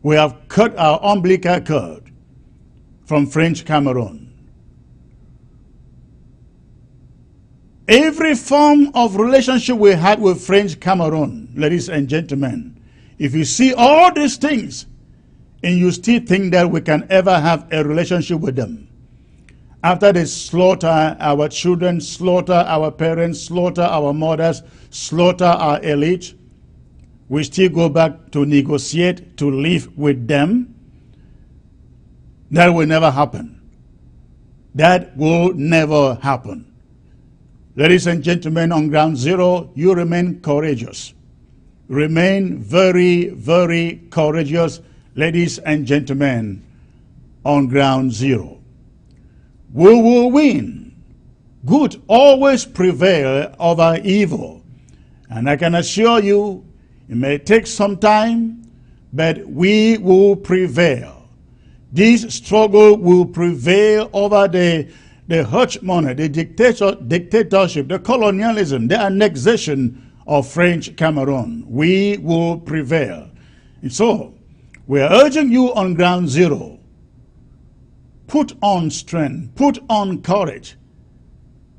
we have cut our umbilical cord from French Cameroon? Every form of relationship we had with French Cameroon, ladies and gentlemen, if you see all these things and you still think that we can ever have a relationship with them, after they slaughter our children, slaughter our parents, slaughter our mothers, slaughter our elite, we still go back to negotiate, to live with them? That will never happen. That will never happen. Ladies and gentlemen, on ground zero, you remain courageous. Remain very, very courageous, ladies and gentlemen, on ground zero. We will win. Good always prevail over evil. And I can assure you, it may take some time, but we will prevail. This struggle will prevail over the hegemony, the dictatorship, the colonialism, the annexation of French Cameroon. We will prevail. And so, we are urging you on ground zero, put on strength, put on courage.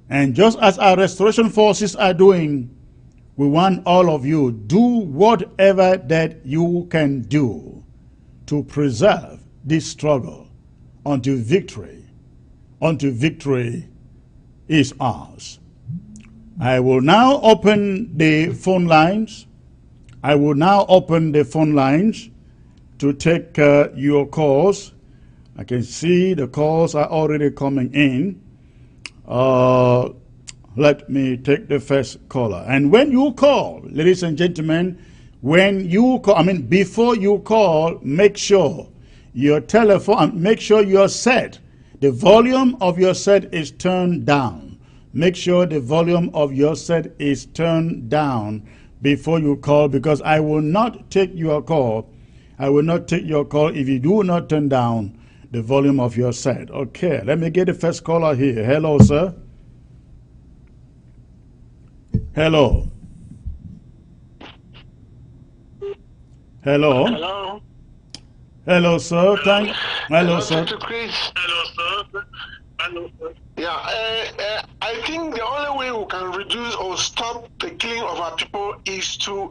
And just as our restoration forces are doing, we want all of you, do whatever that you can do to preserve this struggle until victory is ours. I will now open the phone lines. To take your calls. I can see the calls are already coming in. Let me take the first caller. And when you call, ladies and gentlemen, before you call, make sure your telephone, make sure your set, the volume of your set is turned down. Make sure the volume of your set is turned down before you call, because I will not take your call. I will not take your call if you do not turn down the volume of your set. Okay, let me get the first caller here. Hello, sir. Hello. Hello. Hello. Hello, sir. Hello, sir. Chris. Hello, sir. Hello, sir. Yeah, I think the only way we can reduce or stop the killing of our people is to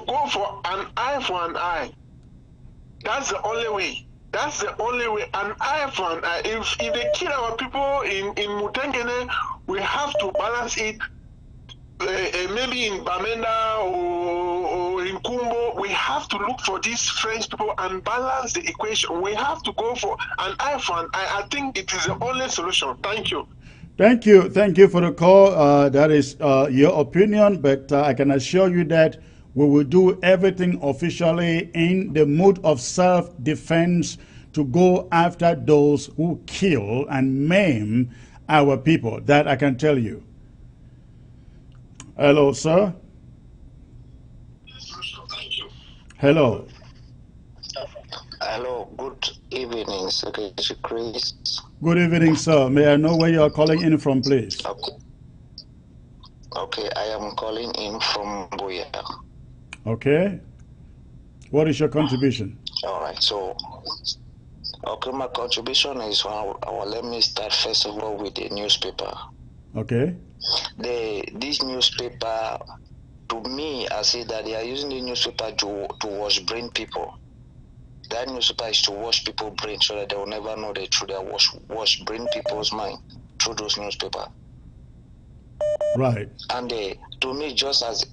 go for an eye for an eye. That's the only way. That's the only way. An eye for an eye. If they kill our people in Mutengene, we have to balance it. Maybe in Bamenda or in Kumbo, we have to look for these French people and balance the equation. We have to go for an eye for an eye. I think it is the only solution. Thank you. Thank you for the call. That is your opinion, but I can assure you that we will do everything officially in the mood of self-defense to go after those who kill and maim our people. That I can tell you. Hello, sir. Hello. Hello, good evening, Secretary Chris. Good evening, sir. May I know where you are calling in from, please? Okay, I am calling in from Buea. Okay. What is your contribution? All right, so, okay, my contribution is, let me start first of all with the newspaper. Okay. This newspaper, to me, I say that they are using the newspaper to wash brain people. That newspaper is to wash people's brain so that they will never know the truth. They wash brain people's mind through those newspapers. Right. And to me, just as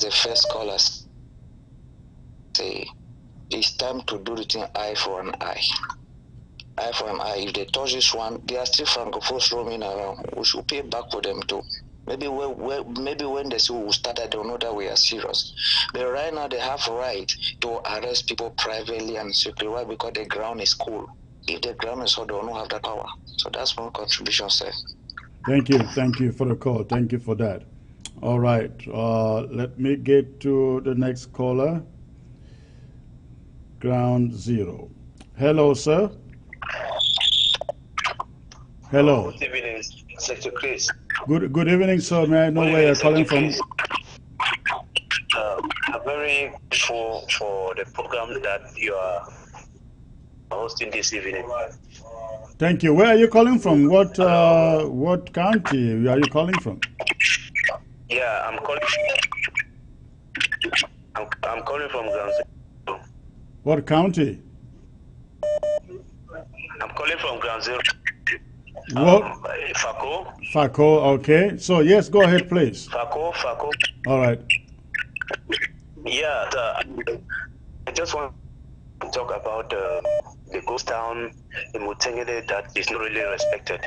a first caller say, it's time to do the thing eye for an eye. Eye for an eye. If they touch this one, they are still francophones roaming around. We should pay back for them too. Maybe when they see we started, they'll know that we are serious. But right now, they have a right to arrest people privately and secretly. Why? Because the ground is cool. If the ground is hot, they will not have that power. So that's my contribution, sir. Thank you for the call. Thank you for that. All right. Let me get to the next caller. Ground zero. Hello, sir. Hello. Good evening, Secretary Chris. Good evening, sir. May I know where you're calling from? I'm very grateful for the program that you are hosting this evening. Thank you. Where are you calling from? What county are you calling from? Yeah, I'm calling from Ground Zero. What county? I'm calling from Ground Zero. What? Fako. Fako, okay. So, yes, go ahead, please. Fako. All right. Yeah, I just want to talk about the ghost town in Mutengede that is not really respected.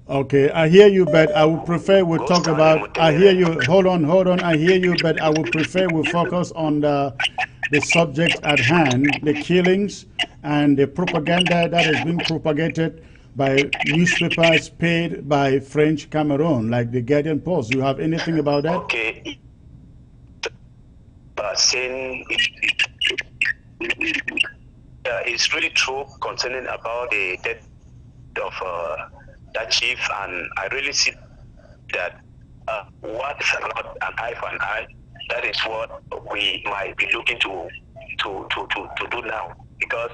Okay, I hear you, but I would prefer we talk about. I hear you. Hold on. I hear you, but I would prefer we focus on the subject at hand, the killings and the propaganda that is being propagated by newspapers paid by French Cameroon, like the Guardian Post. You have anything about that? Okay. Saying it's really true concerning about the death of that chief, and I really see that what is not an eye for an eye, that is what we might be looking to do now, because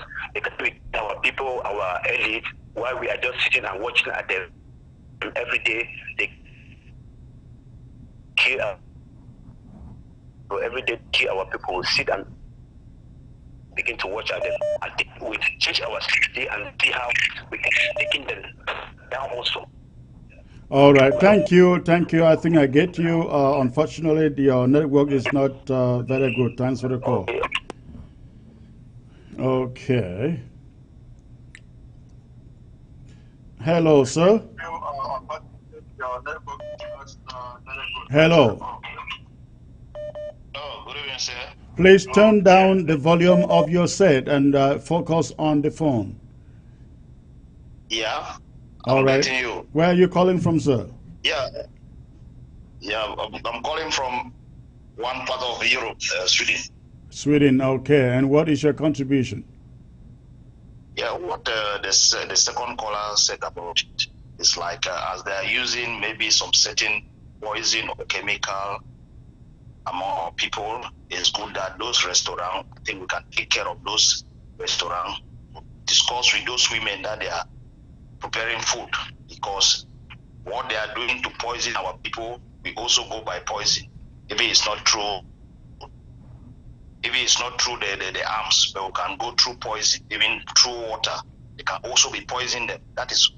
our people, our elite, while we are just sitting and watching at them every day, they kill every day kill our people, sit and begin to watch at them, and we change our strategy and see how we can taking them down also. All right, thank you. I think I get you. Unfortunately, your network is not very good. Thanks for the call. Okay. Hello, sir. Hello. Oh, good evening, sir. Please turn down the volume of your set and focus on the phone. Yeah. All I'm right. getting you. Where are you calling from, sir? Yeah. I'm calling from one part of Europe, Sweden. Sweden, okay. And what is your contribution? Yeah, what the second caller said about it is like as they are using maybe some certain poison or chemical among people, it's good that those restaurants, I think we can take care of those restaurants, discuss with those women that they are preparing food, because what they are doing to poison our people, we also go by poison. Maybe it's not true. Maybe it's not through the arms, but we can go through poison, even through water. They can also be poisoning them. That is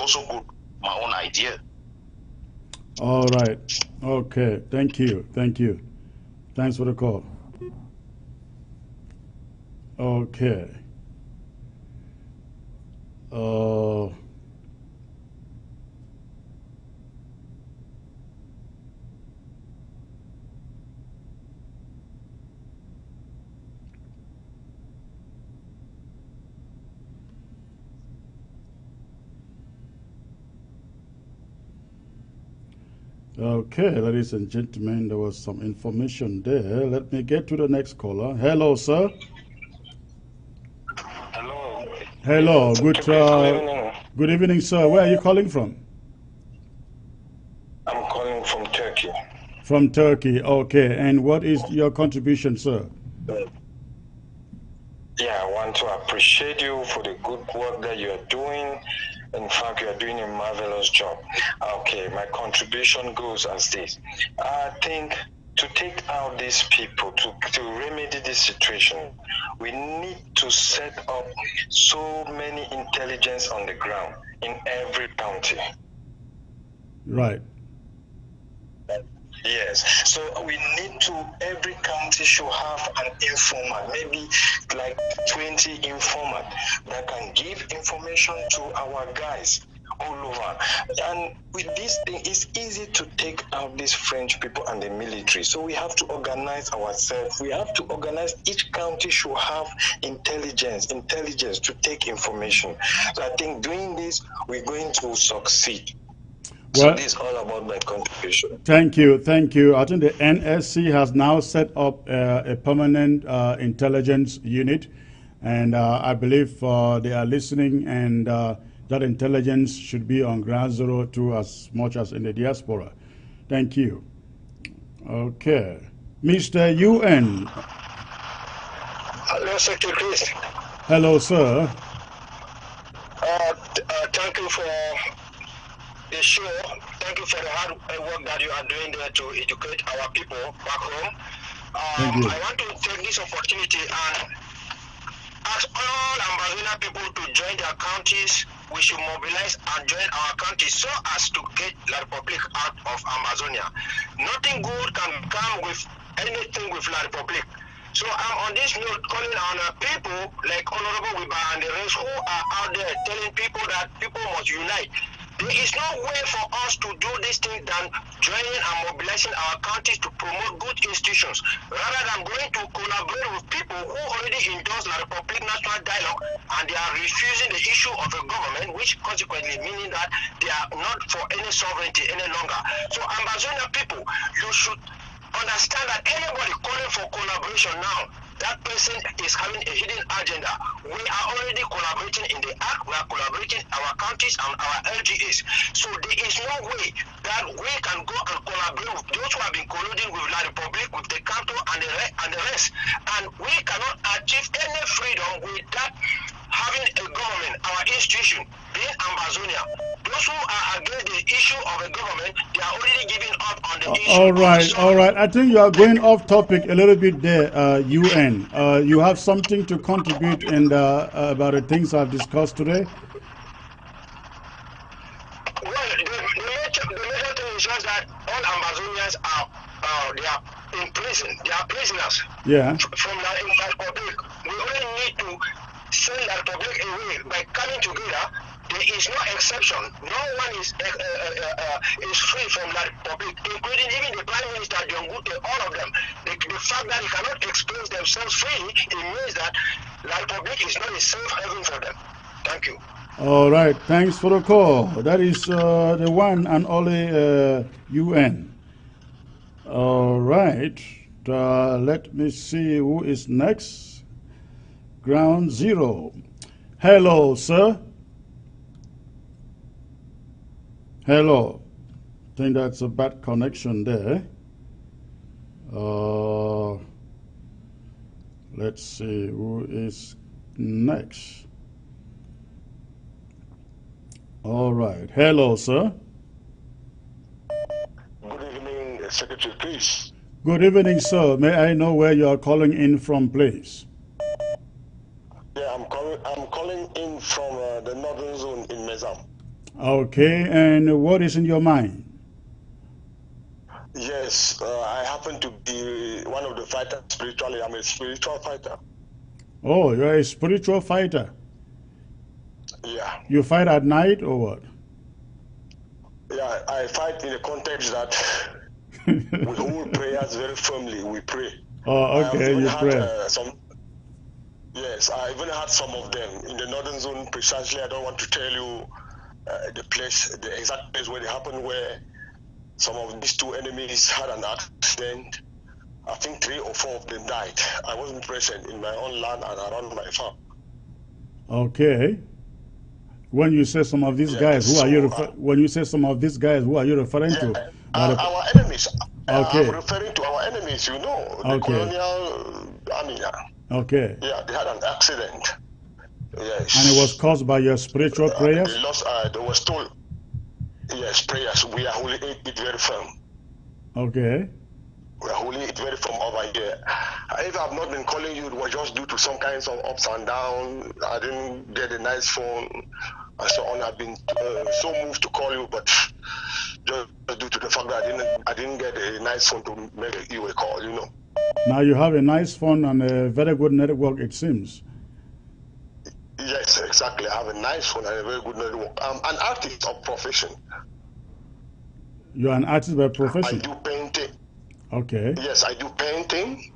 also good. My own idea. All right. Okay. Thank you. Thanks for the call. Okay. Okay, ladies and gentlemen, there was some information there. Let me get to the next caller. Hello, sir. Hello. Good evening, sir. Where are you calling from? I'm calling from Turkey. From Turkey, okay. And what is your contribution, sir? Yeah, I want to appreciate you for the good work that you are doing. In fact, you are doing a marvelous job. Okay, my contribution goes as this. I think to take out these people, to remedy this situation, we need to set up so many intelligence on the ground in every county. Right. Yes, so we need to, every county should have an informant, maybe like 20 informant that can give information to our guys all over. And with this thing, it's easy to take out these French people and the military. So we have to organize ourselves. We have to organize, each county should have intelligence to take information. So I think doing this, we're going to succeed. So Well, this is all about my contribution. thank you, thank you. I think the NSC has now set up a permanent intelligence unit, and I believe they are listening, and that intelligence should be on ground zero too, as much as in the diaspora. Thank you. Okay, Mr. UN. Hello, Secretary Chris. Hello, sir. Thank you for the show. Thank you for the hard work that you are doing there to educate our people back home. Thank you. I want to take this opportunity and ask all Amazonia people to join their counties. We should mobilize and join our counties so as to get La Republic out of Amazonia. Nothing good can come with anything with La Republic. So I'm on this note calling on people like Honorable Wiba and the rest who are out there telling people that people must unite. There is no way for us to do this thing than joining and mobilizing our counties to promote good institutions, rather than going to collaborate with people who already endorse the Republic National Dialogue and they are refusing the issue of a government, which consequently meaning that they are not for any sovereignty any longer. So Amazonia people, you should understand that anybody calling for collaboration now, that person is having a hidden agenda. We are already collaborating in the act, we are collaborating our counties and our LGAs. So there is no way that we can go and collaborate with those who have been colluding with La Republic, with the Canto and the rest. And we cannot achieve any freedom without having a government, our institution, being Amazonia. Those who are against the issue of a government, they are already giving up on the issue. All right, all right. I think you are going off topic a little bit there, UN. You have something to contribute in about the things I've discussed today? Well, the major thing is just that all Amazonians are they are in prison. They are prisoners. Yeah. From the Republic. We only need to send the Republic away by coming together. There is no exception. No one is free from the Republic, including even the Prime Minister, John Gute, all of them. The fact that they cannot express themselves freely, it means that the Republic is not a safe haven for them. Thank you. All right. Thanks for the call. That is the one and only UN. All right. Let me see who is next. Ground zero. Hello, sir. Hello. I think that's a bad connection there. Let's see who is next. All right. Hello, sir. Good evening, Secretary, please. Good evening, sir. May I know where you are calling in from, please? Yeah, I'm calling in from the northern zone in Mezam. Okay, and what is in your mind? Yes, I happen to be one of the fighters spiritually. I'm a spiritual fighter. Oh, you're a spiritual fighter. Yeah. You fight at night or what? Yeah, I fight in the context that we hold prayers very firmly. We pray. Oh, okay, you pray. Yes, I even had some of them in the northern zone precisely. I don't want to tell you the place, the exact place where they happened, where some of these two enemies had an accident. I think 3 or 4 of them died. I wasn't present in my own land and around my farm. Okay. When you say some of these guys, who are you? When you say some of these guys, who are you referring to? Our enemies. Okay. I'm referring to our enemies. You know, the colonial army. Okay. Yeah, they had an accident. Yes. And it was caused by your spiritual prayers? They lost. They was told. Yes, prayers. We are holding it very firm. Okay. We are holding it very firm over here. If I've not been calling you, it was just due to some kinds of ups and downs. I didn't get a nice phone and so on. I've been so moved to call you, but just due to the fact that I didn't get a nice phone to make you a call, you know. Now you have a nice phone and a very good network, it seems. Yes, exactly. I have a nice phone and a very good network. I'm an artist of profession. You're an artist by profession? I do painting. Okay. Yes, I do painting.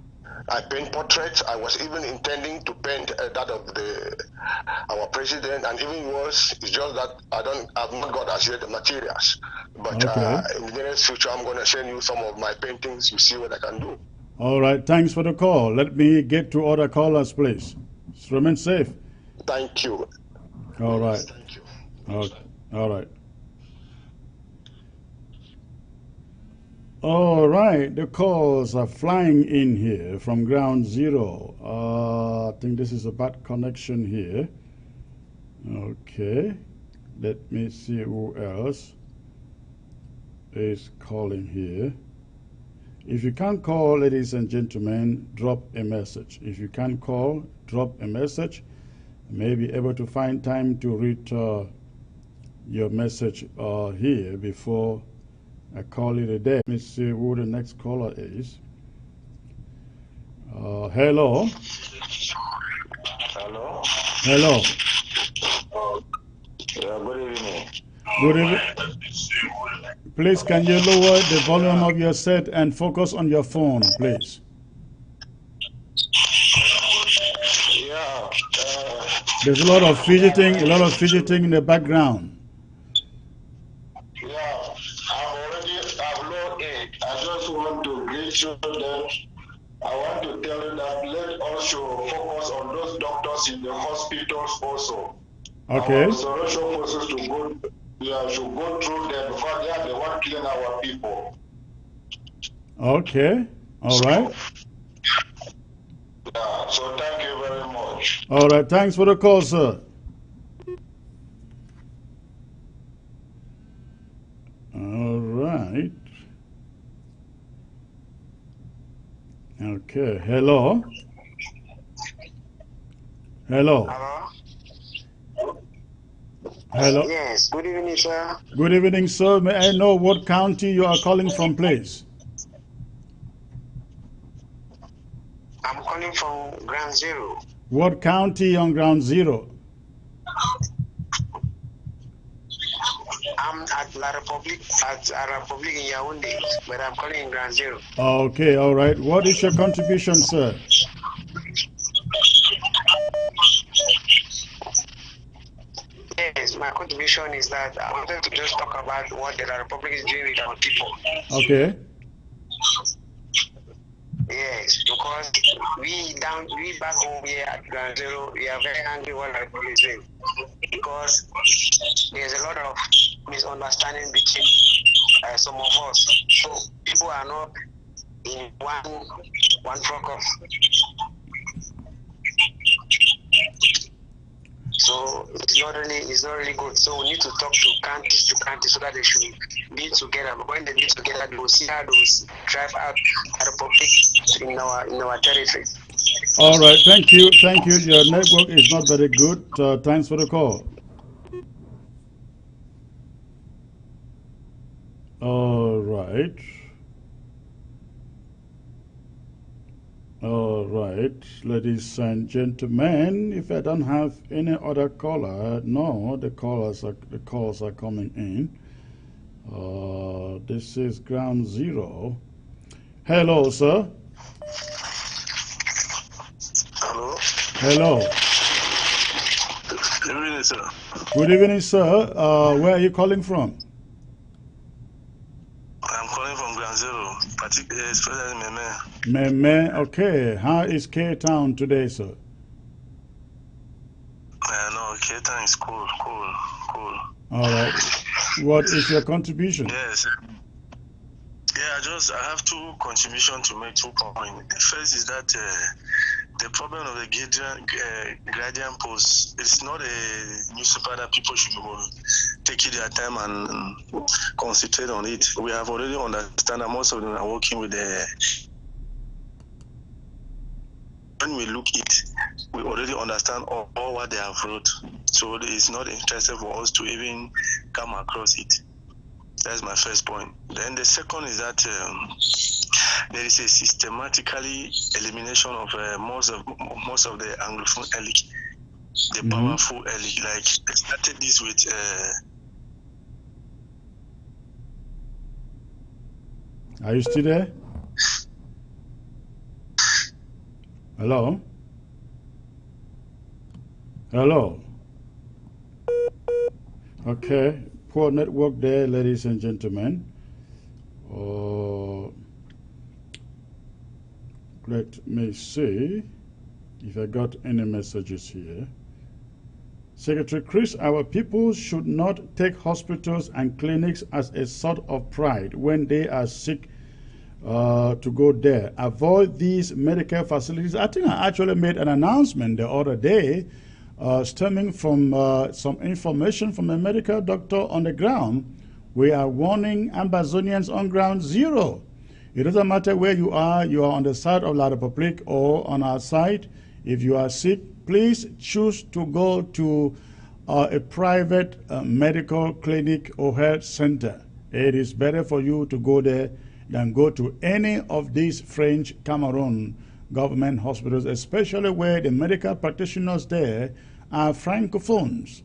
I paint portraits. I was even intending to paint that of our president, and even worse, it's just that I've not got as yet the materials. But Okay. in the nearest future, I'm going to send you some of my paintings. You see what I can do. All right. Thanks for the call. Let me get to other callers, please. Remain safe. Thank you. All right. Thank you. Okay. All right. All right. The calls are flying in here from ground zero. I think this is a bad connection here. Okay. Let me see who else is calling here. If you can't call, ladies and gentlemen, drop a message. If you can't call, drop a message. I may be able to find time to read your message here before I call it a day. Let me see who the next caller is. Hello. Hello. Hello. Yeah, good evening. Good evening. Please, can you lower the volume of your set and focus on your phone, please? Yeah. There's a lot of fidgeting, in the background. Yeah. I've low it. I just want to greet you that I want to tell you that let us should focus on those doctors in the hospitals also. Okay. Our restoration forces should go through them because they are the one killing our people. Okay. All right. Yeah. So thank you very much. All right. Thanks for the call, sir. All right. Okay. Hello. Hello. Hello? Hello. Yes, good evening, sir. Good evening, sir. May I know what county you are calling from, please? I'm calling from Ground Zero. What county on ground zero? I'm at La Republic, in Yaoundé, but I'm calling in Ground Zero. Okay. All right. What is your contribution, sir? Yes, my contribution is that I wanted to just talk about what the La Republic is doing with our people. Okay. Yes, because we back home here at Ground Zero, we are very angry what La Republic is doing. Because there's a lot of misunderstanding between some of us. So people are not in one focus. So it's not really good. So we need to talk to county so that they should be together. But when they be together, they will see how they will drive out the republic in our territory. All right. Thank you. Thank you. Your network is not very good. Thanks for the call. All right. All right, ladies and gentlemen, if I don't have any other caller, no, the calls are coming in. This is ground zero. Hello, sir. Hello. Hello. Good evening, sir. Good evening, sir. Where are you calling from? I'm calling from Ground Zero, particularly especially Meme. Meme. Okay. How is K-Town today, sir? No, K-Town is cool. All right. What is your contribution? Yes. Yeah, I have two contributions to make, 2 points. The first is that the problem of the gradient post, it's not a newspaper that people should take their time and concentrate on it. We have already understand that most of them are working with when we look it, we already understand all what they have wrote. So it's not interesting for us to even come across it. That's my first point. Then the second is that there is a systematically elimination of most of the Anglophone elite, the powerful elite. Like they started this with. Are you still there? Hello? Hello? Okay, poor network there, ladies and gentlemen. Let me see if I got any messages here. Secretary Chris, our people should not take hospitals and clinics as a sort of pride when they are sick to go there. Avoid these medical facilities. I think I actually made an announcement the other day stemming from some information from a medical doctor on the ground. We are warning Ambazonians on ground zero. It doesn't matter where you are on the side of La Republique or on our side. If you are sick, please choose to go to a private medical clinic or health center. It is better for you to go there than go to any of these French Cameroon government hospitals, especially where the medical practitioners there are francophones.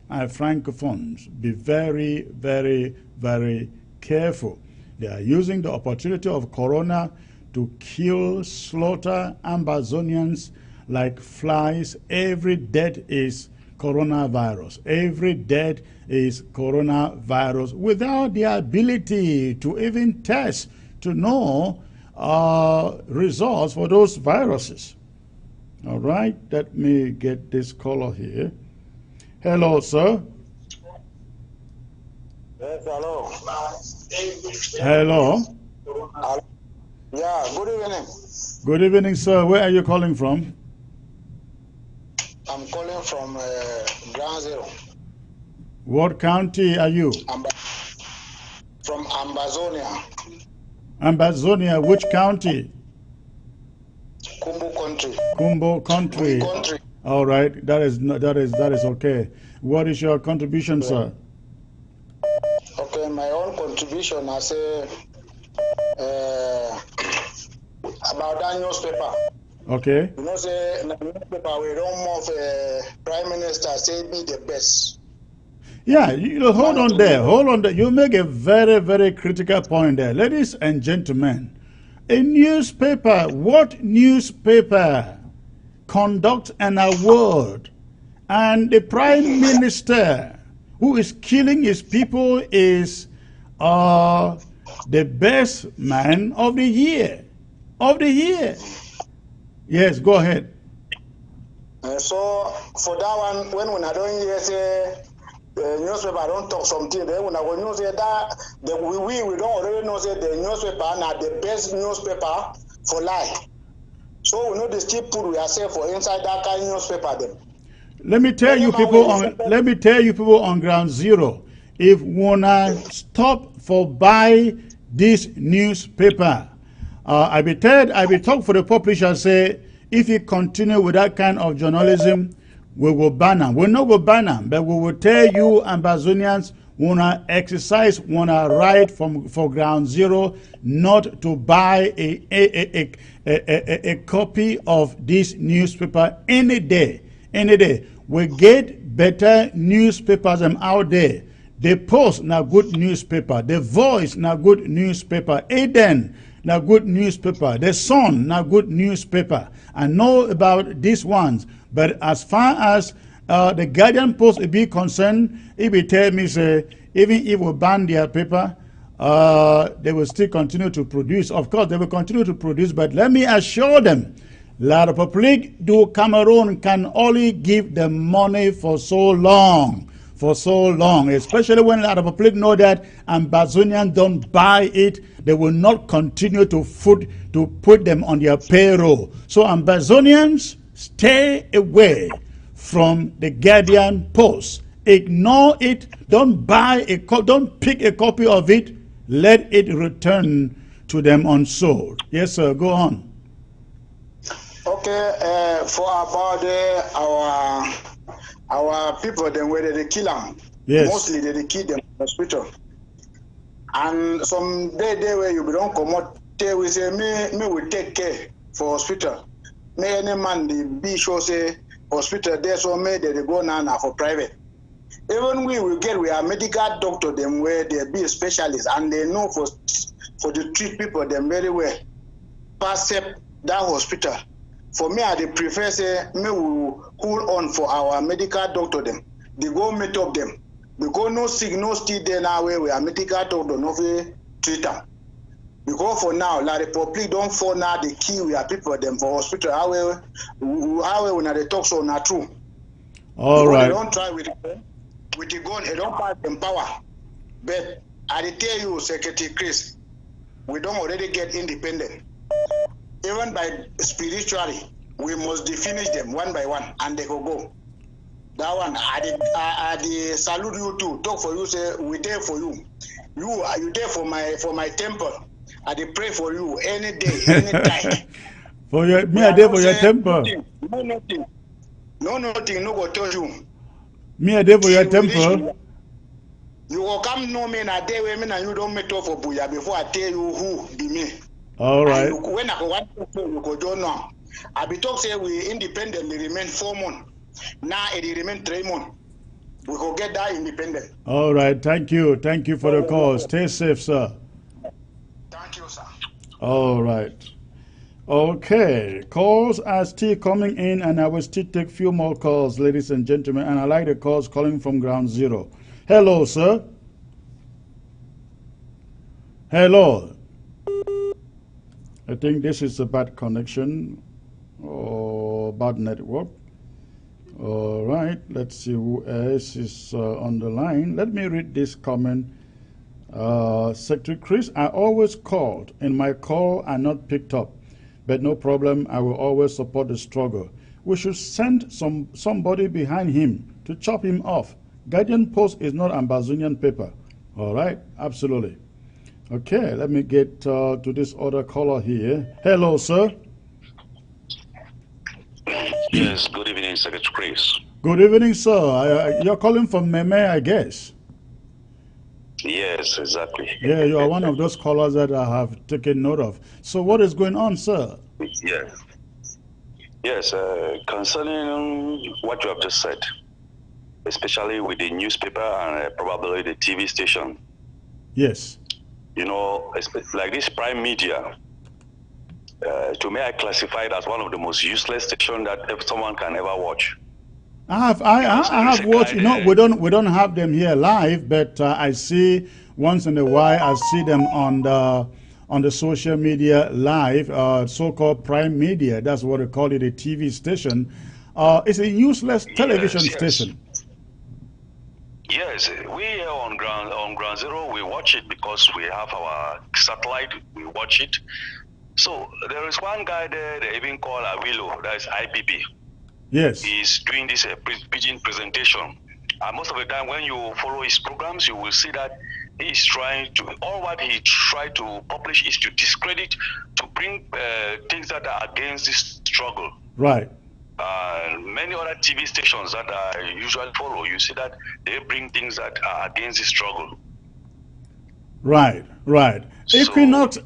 Be very, very, very careful. They are using the opportunity of corona to kill, slaughter Ambazonians like flies. Every death is coronavirus. Every death is coronavirus without the ability to even test to know results for those viruses. All right, let me get this caller here. Hello, sir. Yes, hello. Hello. Yeah, good evening. Good evening, sir. Where are you calling from? I'm calling from Ground Zero. What county are you? From Ambazonia. Ambazonia, which county? Kumbu country. Kumbo country. All right, that is okay. What is your contribution, sir? Okay, my own contribution, I say about that newspaper. Okay. You know, say in the newspaper we don't move Prime Minister say be the best. Yeah, hold on there. You make a very, very critical point there. Ladies and gentlemen, a newspaper, what newspaper conducts an award and the Prime Minister who is killing his people is the best man of the year? Yes, go ahead. So for that one, when I don't hear say newspaper don't talk something, then when I go news say that we don't already know say the newspaper are the best newspaper for life. So we know the still put we are say for inside that kind of newspaper them. Let me tell you people on ground zero, if wanna stop for buy this newspaper, I be talk for the publisher say if you continue with that kind of journalism, we will ban them. We'll not go ban them, but we will tell you Ambazonians wanna exercise, wanna right for ground zero, not to buy a copy of this newspaper any day. We get better newspapers out there. The Post now good newspaper. The Voice now good newspaper. Eden now good newspaper. The Sun now good newspaper. I know about these ones, but as far as the Guardian Post be concerned, it will tell me say even if we ban their paper, they will still continue to produce. Of course, they will continue to produce, but let me assure them, La Republique du Cameroon can only give them money for so long, especially when La Republique know that Ambazonians don't buy it, they will not continue to put them on their payroll. So Ambazonians, stay away from the Guardian Post. Ignore it. Don't pick a copy of it. Let it return to them unsold. Yes, sir. Go on. Okay, for about our people, then where they kill them. Yes. Mostly they kill them in the hospital. And some day where you don't come out, we say me will take care for hospital. Me any man the be sure say hospital there so me they go now for private. Even we are medical doctor them where they be a specialist and they know for the treat people them very well. Pass that hospital For me, I dey prefer say me will hold on for our medical doctor them. They go meet up them. Because no sick, no still there now where we are medical doctor no fit treat them. Because for now, La Republic don't fall now the key we are people them for hospital. How when they talk so not true. All right. They don't try with the gun, they don't pass them power. But I tell you, Secretary Chris, we don't already get independent. Even by spiritually, we must finish them one by one, and they go. That one, I salute you too. Talk for you, say we there for you. Are you there for my temple? I dey pray for you any day, any time. For your me, I there for your temple. Nothing. No go tell you. Me, I there for your temple. You will come know me na day where me and you don't meet up for Buea before I tell you who be me. All right. When I go want to you go join now. I be talk say we independently remain 4 months. Now it remain 3 months. We go get that independent. All right. Thank you. Thank you for the call. Stay safe, sir. Thank you, sir. All right. Okay. Calls are still coming in, and I will still take few more calls, ladies and gentlemen. And I like the calls calling from ground zero. Hello, sir. Hello. I think this is a bad connection or bad network. All right, let's see who else is on the line. Let me read this comment. Secretary Chris, I always called, and my call are not picked up. But no problem, I will always support the struggle. We should send somebody behind him to chop him off. Guardian Post is not Ambazonian paper. All right, absolutely. Okay, let me get to this other caller here. Hello, sir. Yes, good evening, Secretary Chris. Good evening, sir. You're calling from Meme, I guess. Yes, exactly. Yeah, you are one of those callers that I have taken note of. So what is going on, sir? Yes. Yes, concerning what you have just said, especially with the newspaper and probably the TV station. Yes. You know, like this prime media, to me, I classify it as one of the most useless stations that someone can ever watch. I have watched. You know, we don't have them here live, but I see once in a while. I see them on the social media live, so-called prime media. That's what they call it, a TV station. It's a useless television station. Yes, we here on ground zero, we watch it because we have our satellite. We watch it. So there is one guy there, they even call Awilo, that is IPP. Yes. He's doing this pidgin presentation. And most of the time when you follow his programs, you will see that he is trying to, all what he tried to publish is to discredit, to bring things that are against this struggle. Right. Many other TV stations that I usually follow, you see that they bring things that are against the struggle. Right, right. Equinox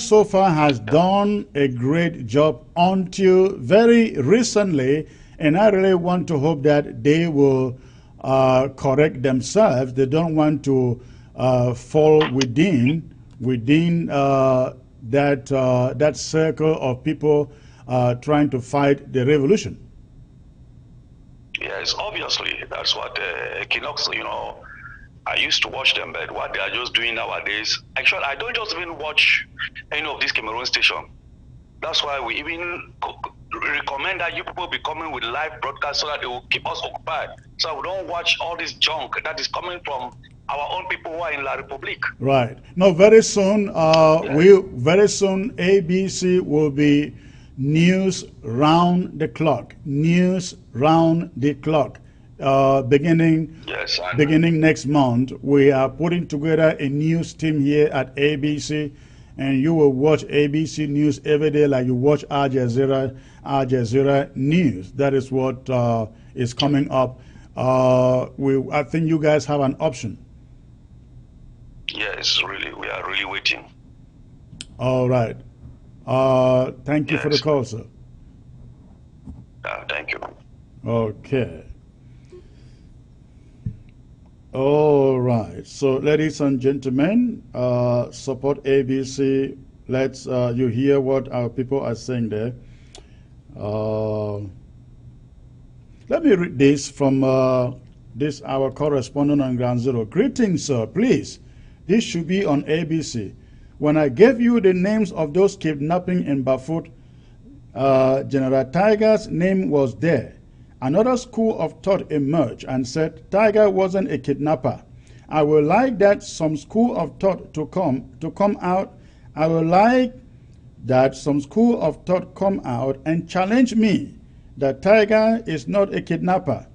so far has done a great job until very recently, and I really want to hope that they will correct themselves. They don't want to fall within that circle of people trying to fight the revolution. Yes, obviously that's what Equinox, you know. I used to watch them, but what they are just doing nowadays, actually, I don't just even watch any of these Cameroon stations. That's why we even recommend that you people be coming with live broadcasts so that it will keep us occupied. So we don't watch all this junk that is coming from our own people who are in La Republique. Right. No, very soon, very soon, ABC will be news round the clock. News round the clock. Beginning next month, we are putting together a news team here at ABC, and you will watch ABC News every day like you watch Al Jazeera News. That is what is coming up. I think you guys have an option. Yes, really, we are really waiting. All right. Thank you for the call, sir. Thank you. Okay. All right. So, ladies and gentlemen, support ABC let's you hear what our people are saying there. Let me read this from this our correspondent on Ground Zero. Greetings, sir. Please, this should be on ABC. When I gave you the names of those kidnapping in Bafut, General Tiger's name was there. Another school of thought emerged and said Tiger wasn't a kidnapper. I would like that some school of thought to come out. I would like that some school of thought come out and challenge me that Tiger is not a kidnapper.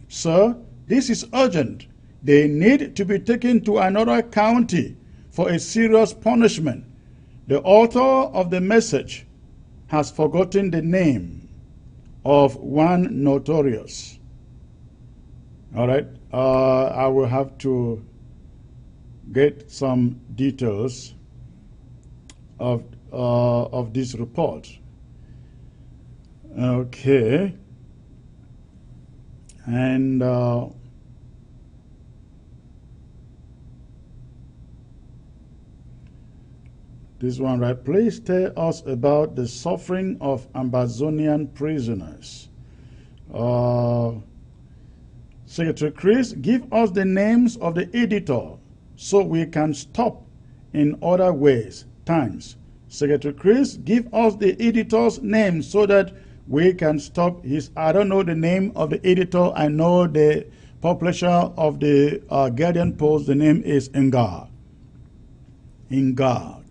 Sir, this is urgent. They need to be taken to another county for a serious punishment. The author of the message has forgotten the name of one notorious. All right, I will have to get some details of this report. Okay, and this one, right? Please tell us about the suffering of Amazonian prisoners. Secretary Chris, give us the names of the editor so we can stop in other ways, times. Secretary Chris, give us the editor's name so that we can stop his. I don't know the name of the editor. I know the publisher of the Guardian Post. The name is Inga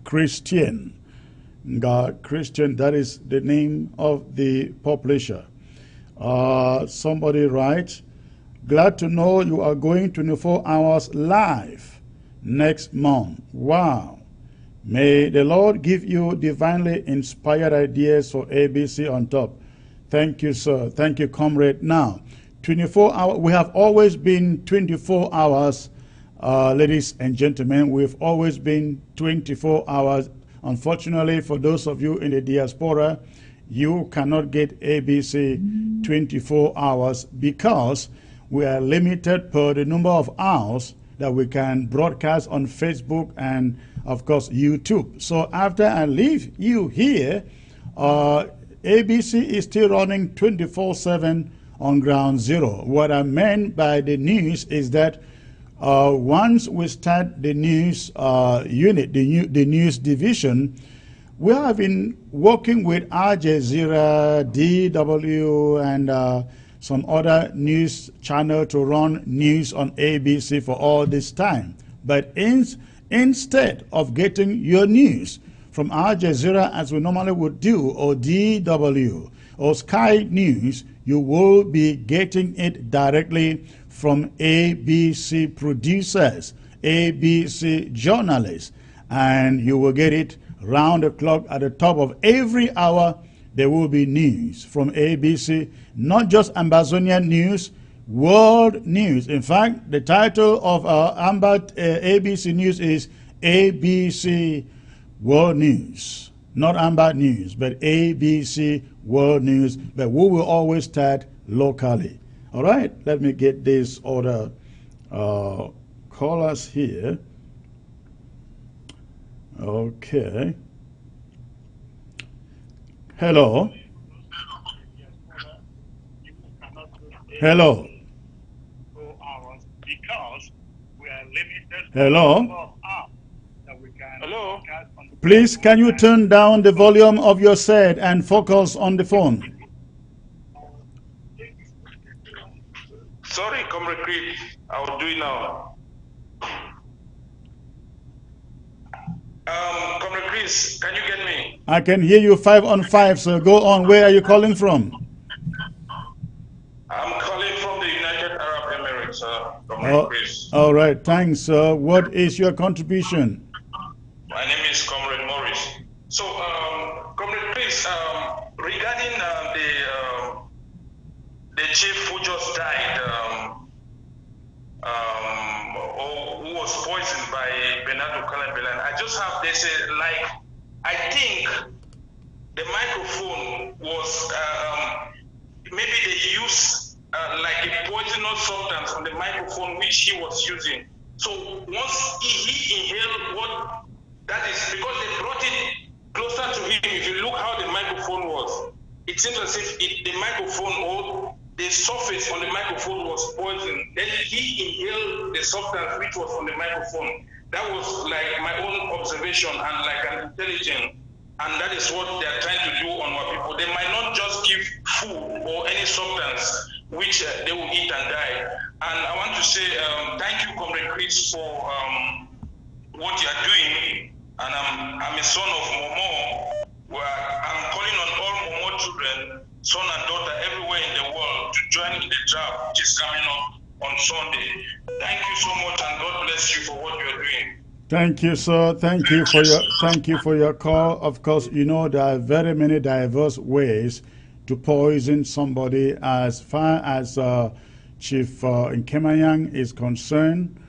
Christian. Inga Christian, that is the name of the publisher. Somebody writes, glad to know you are going 24 hours live next month. Wow. May the Lord give you divinely inspired ideas for ABC on top. Thank you, sir. Thank you, comrade. Now, 24 hours. We have always been 24 hours, ladies and gentlemen. We've always been 24 hours. Unfortunately, for those of you in the diaspora, you cannot get ABC 24 hours because we are limited per the number of hours that we can broadcast on Facebook and, of course, YouTube. So after I leave you here, ABC is still running 24/7 on Ground Zero. What I meant by the news is that once we start the news unit, the news division, we have been working with Al Jazeera, DW, and some other news channel to run news on ABC for all this time. But instead of getting your news from Al Jazeera as we normally would do, or DW, or Sky News, you will be getting it directly from ABC producers, ABC journalists, and you will get it round the clock at the top of every hour. There will be news from ABC, not just Amazonian news, world news. In fact, the title of ABC News is ABC World News. Not Amber News, but ABC World News. But we will always start locally. All right, let me get this other callers here. Okay. Hello. Hello. Hello. Hello. Please, can you turn down the volume of your set and focus on the phone? Sorry, Comrade Creed. I will do it now. Comrade Chris, can you get me? I can hear you 5 on 5, so go on. Where are you calling from? I'm calling from the United Arab Emirates, Comrade Chris. All right, thanks, sir. What is your contribution? My name is Comrade Morris. So, Comrade Chris, regarding the chief who just died, or who was poisoned by Bernardo Calabelan, I just have this, I think the microphone was, maybe they used like a poisonous substance on the microphone which he was using. So once he inhaled what that is, because they brought it closer to him, if you look how the microphone was, it seems as if the microphone or the surface on the microphone was poison. Then he inhaled the substance which was on the microphone. That was like my own observation and like an intelligence. And that is what they are trying to do on our people. They might not just give food or any substance which they will eat and die. And I want to say thank you, Comrade Chris, for what you are doing. And I'm a son of Momo, where I'm calling on all Momo children, son and daughter, everywhere in the world to join in the draft which is coming up on Sunday. Thank you so much, and God bless you for what you are doing. Thank you, sir. Thank you for your call. Of course, you know there are very many diverse ways to poison somebody. As far as Chief Nkemayang is concerned,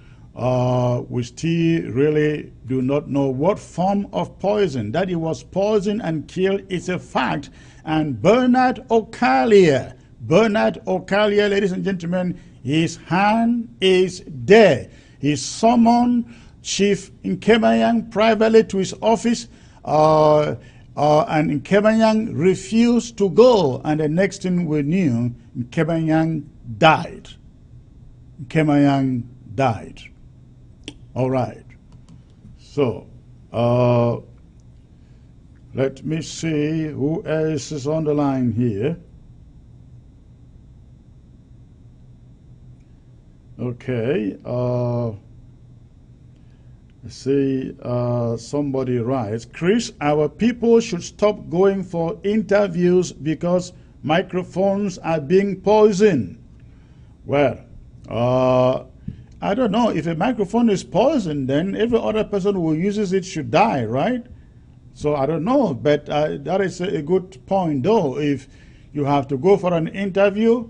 we still really do not know what form of poison. That he was poisoned and killed is a fact. And Bernard Okalia, ladies and gentlemen, his hand is there. He summoned Chief Nkemayang privately to his office, and Nkemayang refused to go. And the next thing we knew, Nkemayang died. All right. So, let me see who else is on the line here. Okay. See, somebody writes, Chris, our people should stop going for interviews because microphones are being poisoned. Well, I don't know. If a microphone is poisoned, then every other person who uses it should die, right? So I don't know, but that is a good point, though. If you have to go for an interview,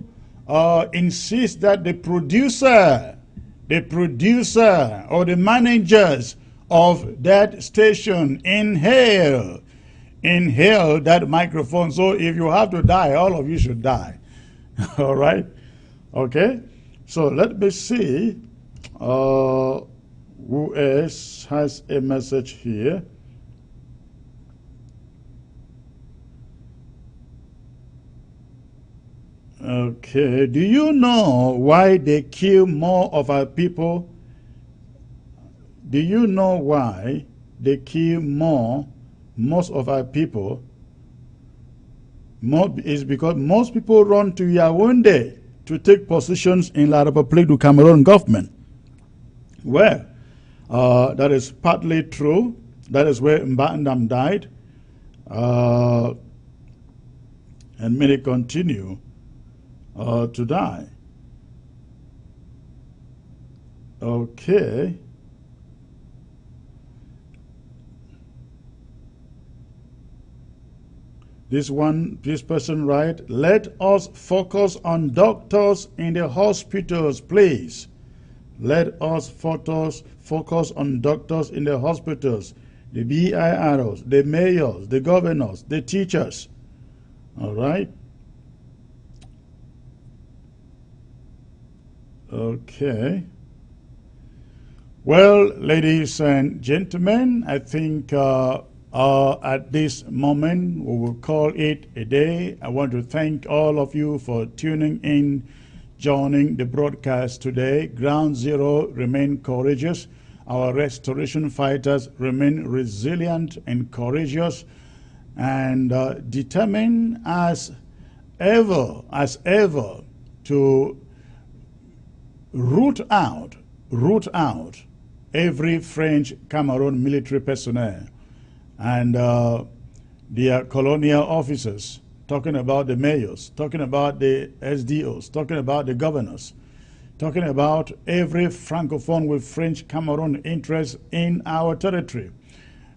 insist that the producer or the managers of that station inhale that microphone. So if you have to die, all of you should die. All right? Okay? So let me see who else has a message here. Okay, do you know why they kill more of our people? Do you know why they kill most of our people? Is because most people run to Yaoundé to take positions in La République du Cameroon government. Well, that is partly true. That is where Mbandam died. And many continue to die. Okay. This person writes, let us focus on doctors in the hospitals, please. Let us focus on doctors in the hospitals, the BIROs, the mayors, the governors, the teachers. All right? Okay. Well, ladies and gentlemen, I think at this moment we will call it a day. I want to thank all of you for tuning in, joining the broadcast today. Ground Zero remain courageous. Our restoration fighters remain resilient and courageous and determined as ever to root out every French Cameroon military personnel and their colonial officers, talking about the mayors, talking about the SDOs, talking about the governors, talking about every Francophone with French Cameroon interest in our territory.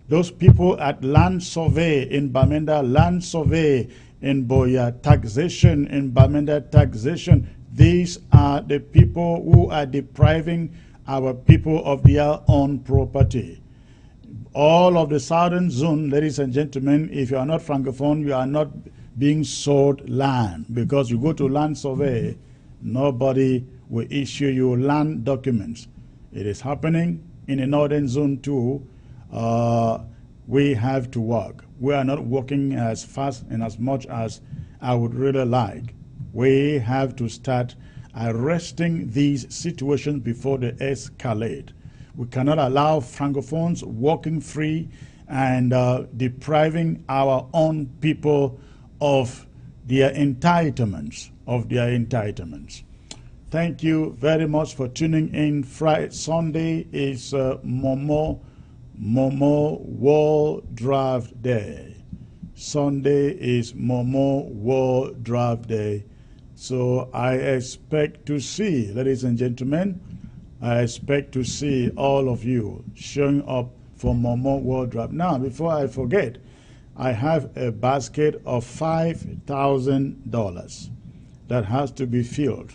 Those people at land survey in Bamenda, land survey in Buea, taxation in Bamenda, taxation. These are the people who are depriving our people of their own property. All of the southern zone, ladies and gentlemen, if you are not Francophone, you are not being sold land, because you go to land survey, nobody will issue you land documents. It is happening in the northern zone too. we have to work. We are not working as fast and as much as I would really like. We have to start arresting these situations before they escalate. We cannot allow Francophones walking free and depriving our own people of their entitlements, Thank you very much for tuning in. Sunday is Momo World Draft Day. Sunday is Momo World Draft Day. So I expect to see, ladies and gentlemen, I expect to see all of you showing up for Momo World Draft. Now, before I forget, I have a basket of $5,000 that has to be filled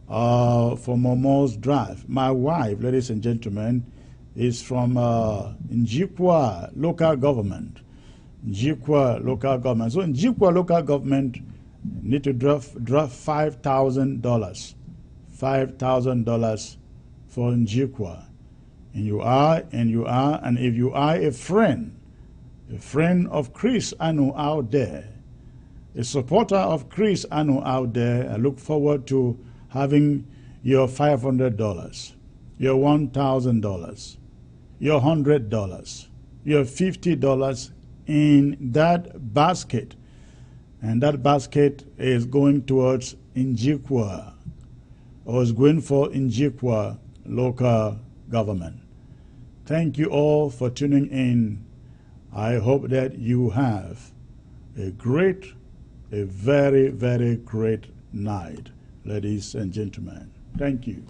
for Momo's draft. My wife, ladies and gentlemen, is from Njikwa local government. Njikwa local government. So Njikwa local government need to draft $5,000. $5,000 for Njikwa. And if you are a friend of Chris Anu out there, a supporter of Chris Anu out there, I look forward to having your $500, your $1,000, your $100, your $50 in that basket. And that basket is going towards Njikwa, or is going for Njikwa local government. Thank you all for tuning in. I hope that you have a very, very great night, ladies and gentlemen. Thank you.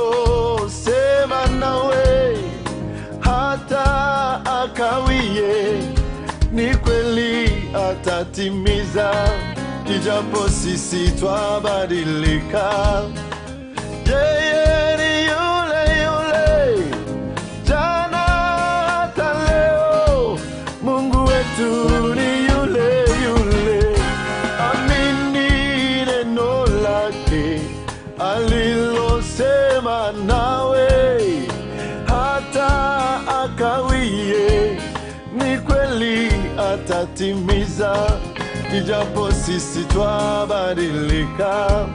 alilosema nawe hata akawie, ni kweli atatimiza, ijapo sisi twabadilika. Yeye ni yule yule, jana hata leo, Mungu wetu ni yule yule. Amini neno lake alilosema nawe hata akawie, ni kweli atatimiza, ijapo sisi twabadilika.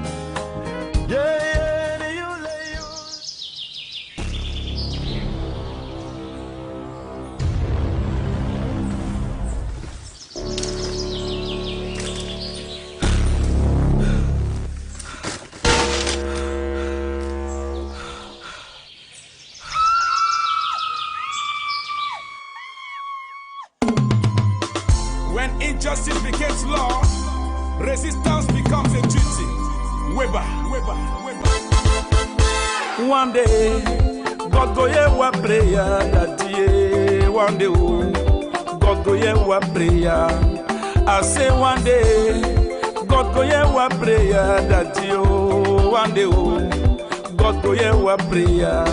When injustice becomes law, resistance becomes a duty. Weber. One day, God go hear our prayer that day. One day, God go hear our prayer. I say one day, God go hear our prayer. That you one day, oh, God go hear our prayer.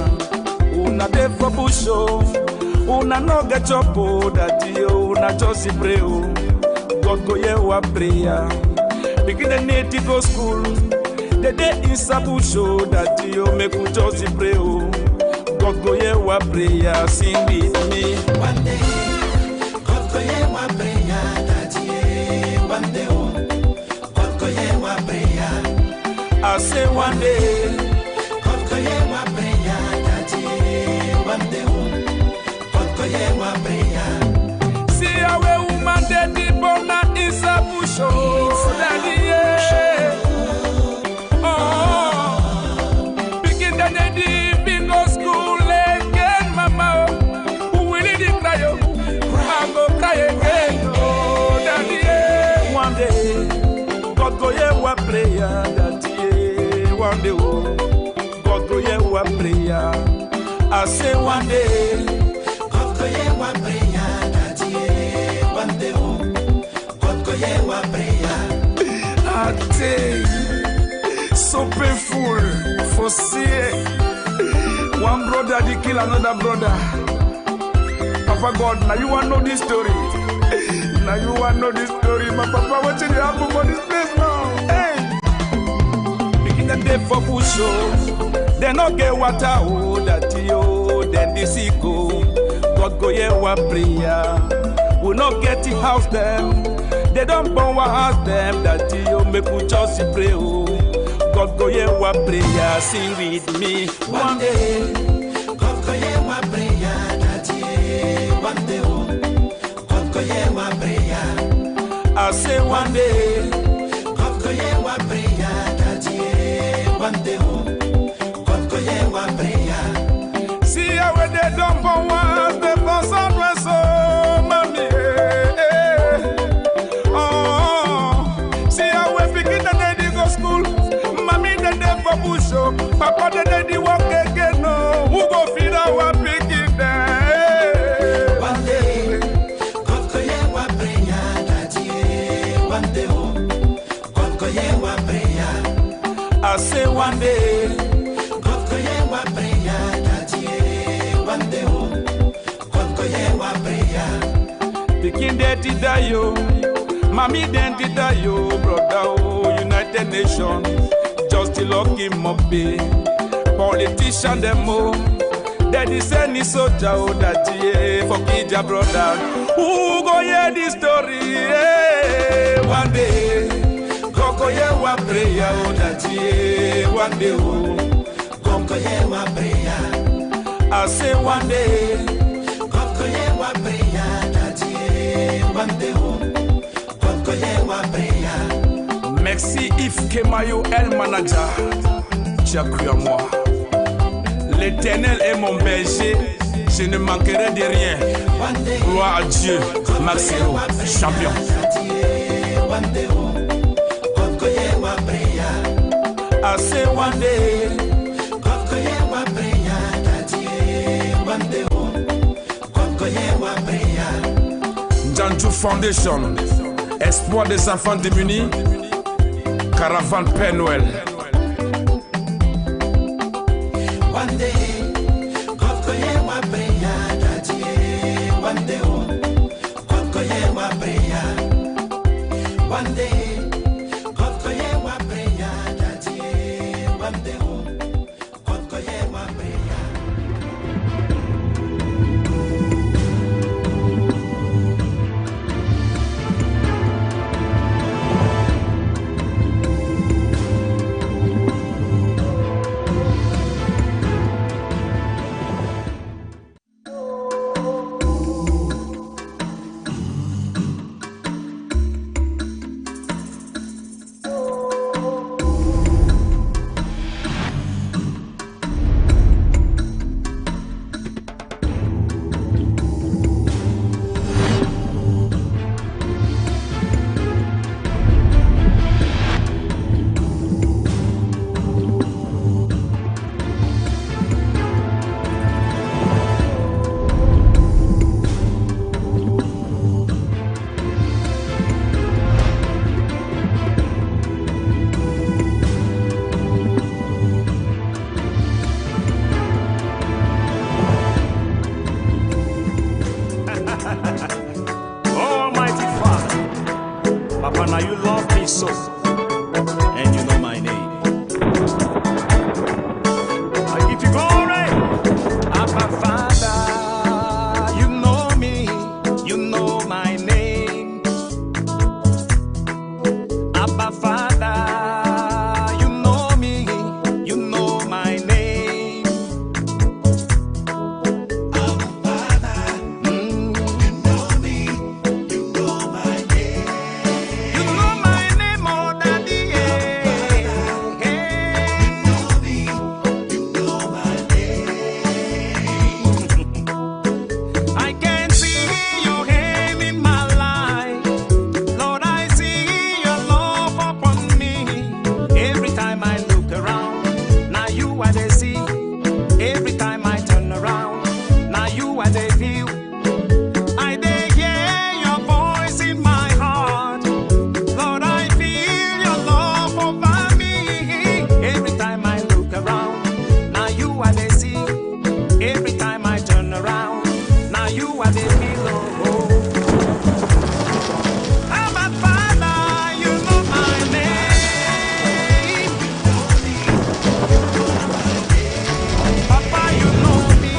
Una dey for bush, oh, una no get chop, oh, that you una just pray, oh, God go hear our prayer. Begin the need to go school. The day is a bush, oh, that you make we just pray, oh, God go hear our prayer. Sing with me. One day, God go hear our prayer. That you one day, oh, God go hear our prayer. I say one day, God go hear our prayer. That you one day, oh, God go hear our prayer. see how a woman dead the born is a bush, oh, daddy, yeah. Oh, begin the day, bingo school again, mama. Who will it cry? I go cry again, oh, daddy, yeah. One day, God go hear our prayer, daddy, yeah. One day, oh, God go hear our prayer. I say one day, God go hear our prayer. That you one day, oh, God go hear our prayer. I tell so painful for see one brother they kill another brother. Papa God, now you want to know this story. Now you want to know this story. My papa, what did happen for this place now? Hey, begin the day for bush, oh, they no get water, oh, that you then the sick, oh, God go hear our prayer. We not get the house them. They don't burn our house them. That you make we just pray, oh, God go hear our prayer. Sing with me. One day, God go hear our prayer. That you one day, oh, God go hear our prayer. I say one day, God go hear our prayer. That you one day, oh, God go hear our prayer. see how they don't burn us, they burn sunrise, oh, mommy. School, mommy the day for bush, oh, papa the day the work again, no, who go feed our picking there. One day, God go hear our prayer. That you one day, oh, God go hear our prayer. I say one day, God go hear our prayer. That you one day, oh, God go hear our prayer. picking the die, yo, mommy then the die, yo, brother, oh. United Nations, just the lucky moppy. Politician them oh, they is any soldier oh that yeah for Kija brother. Who go hear this story? Yeah. One day, God go hear our prayer oh that yeah. One day oh, God go hear our prayer. I say one day, God go hear our prayer. That yeah. One day oh, God go hear our prayer. Merci Yves Kemayo, El Manager. Tu as cru en moi. L'Éternel est mon berger, je ne manquerai de rien. Gloire à Dieu, Maxero, champion. I say one day, God go hear our prayer. That one day, God go hear our prayer. Janju Foundation, espoir des enfants démunis. Caravane Père Noël. One day, God go hear our prayer. That one day, God go hear our prayer. One day, God go hear our prayer. That one day, God go hear our prayer. Now you love me so, and you know my name. I give you glory, Abba Father. You know me, you know my name. Abba Father, you know me, you know my name. Abba Father, you know me, you know my name. You know my name, oh Daddy. You know me, you know my name. I can see your hand in my life. Lord, I see your love upon me. Every time I look around, now you are the see. Every time I turn around, now you are the view. I dey hear your voice in my heart. Lord, I feel your love over me. Every time I look around, now you are the see. Every time I turn around, now you are the pillow. Abba Father, you know my name. Papa, you know me.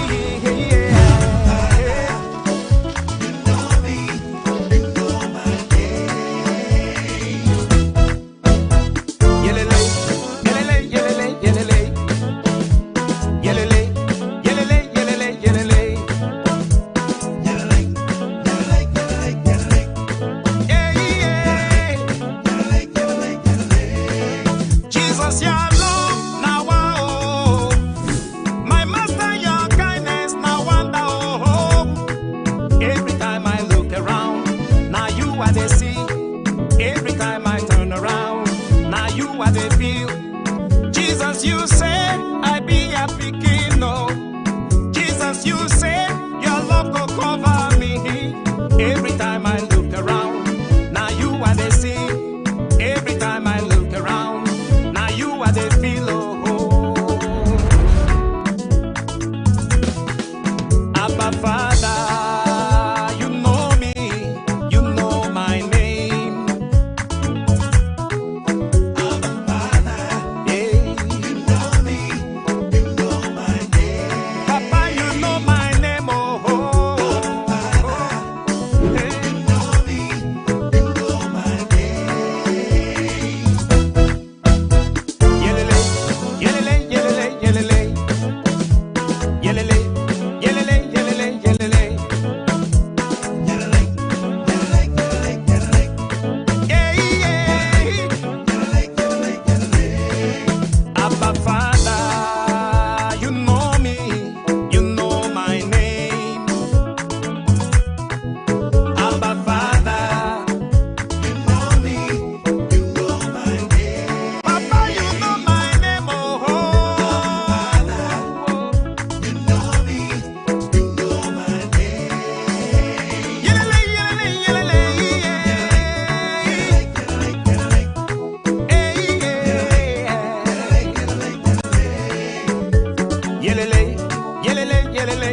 Yelele, yelele, yelele, yelele. Yelele, yelele, yelele, yelele. Yeah, yeah. Jesus, your love, now oh. My master, your kindness, now wonder oh. Every time I look around, now you are the sea. Every time I turn around, now you are the view. Jesus, you said I be a picking, no. Jesus, you said your love go cover me. Every time I look around, now you are the sea. Every time I look around, now you are the pillow. Abba Father, you know me, you know my name. Abba Father, Yeah. you know me, you know my name. Papa, you know my name, oh. Hey. You know me, you know my name. Yelele, yelele, yelele, yelele. Yelele, yelele, yelele, yelele. Yeah, yeah. Abba Father, you know me, you know my name. Abba Father, You know me, you know my name. Papa, you know my name, oh. You know me, you know my name. Yelele, yelele, yelele, yeah. Yelele, yelele, yelele,